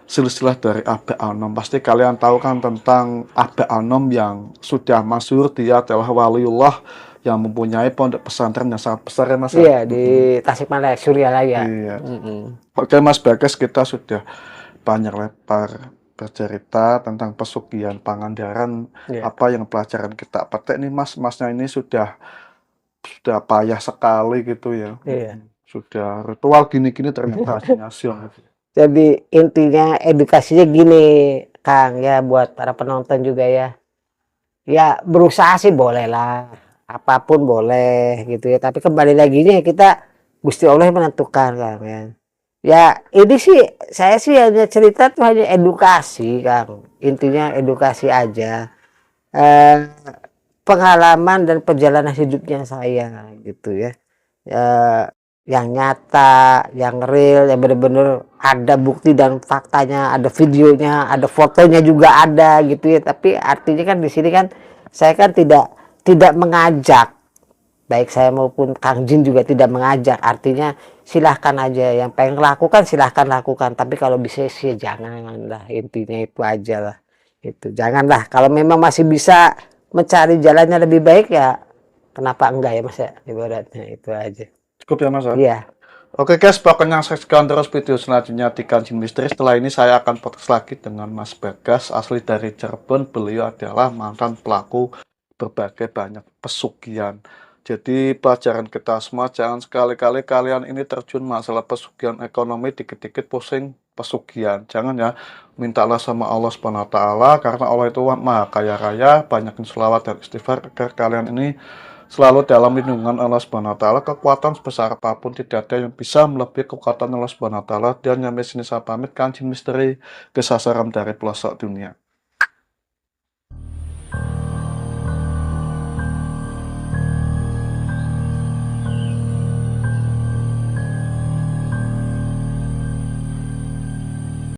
silsilah dari Abe Anom. Pasti kalian tahu kan tentang Abe Anom yang sudah masyhur, dia adalah waliullah yang mempunyai pondok pesantren yang sangat besar ya Mas. Iya, di Tasikmalaya, Suryalaya. Iya. Oke Mas Bagas, kita sudah banyak lebar bercerita tentang pesugihan Pangandaran, apa yang pelajaran kita petik nih Mas. Masnya ini sudah payah sekali gitu ya. Iya. Sudah ritual gini-gini ternyata hasilnya gitu. Jadi intinya edukasinya gini Kang ya, buat para penonton juga ya. Ya berusaha sih boleh lah, apapun boleh gitu ya. Tapi kembali lagi nih kita Gusti Allah yang menentukan Kang ya. Ya ini sih saya sih hanya cerita tuh hanya edukasi Kang. Intinya edukasi aja. Pengalaman dan perjalanan hidupnya saya gitu ya. Yang nyata, yang real, yang benar-benar ada bukti dan faktanya, ada videonya, ada fotonya juga ada gitu ya. Tapi artinya kan di sini kan saya kan tidak mengajak, baik saya maupun Kang Jin juga tidak mengajak. Artinya silahkan aja, yang pengen lakukan silahkan lakukan. Tapi kalau bisa sih janganlah, intinya itu aja lah. Itu janganlah. Kalau memang masih bisa mencari jalannya lebih baik ya, kenapa enggak ya Mas ya, ibaratnya itu aja. Cukup ya Mas? Iya. Oke guys, pokoknya saksikan terus video selanjutnya di Kancing Misteri. Setelah ini saya akan podcast lagi dengan Mas Bagas, asli dari Cirebon. Beliau adalah mantan pelaku berbagai banyak pesugihan. Jadi pelajaran kita semua, jangan sekali-kali kalian ini terjun masalah pesugihan ekonomi, dikit-dikit pusing pesugihan. Jangan ya, mintalah sama Allah Subhanahu wa taala, karena Allah itu Maha Kaya Raya. Banyakin sholawat dan istighfar agar kalian ini selalu dalam lindungan Allah Subhanahu wa taala. Kekuatan sebesar apapun tidak ada yang bisa melebihi kekuatan Allah Subhanahu wa taala. Dan sampai sini saya pamit, Kancing Misteri, kesasaran dari pelosok dunia.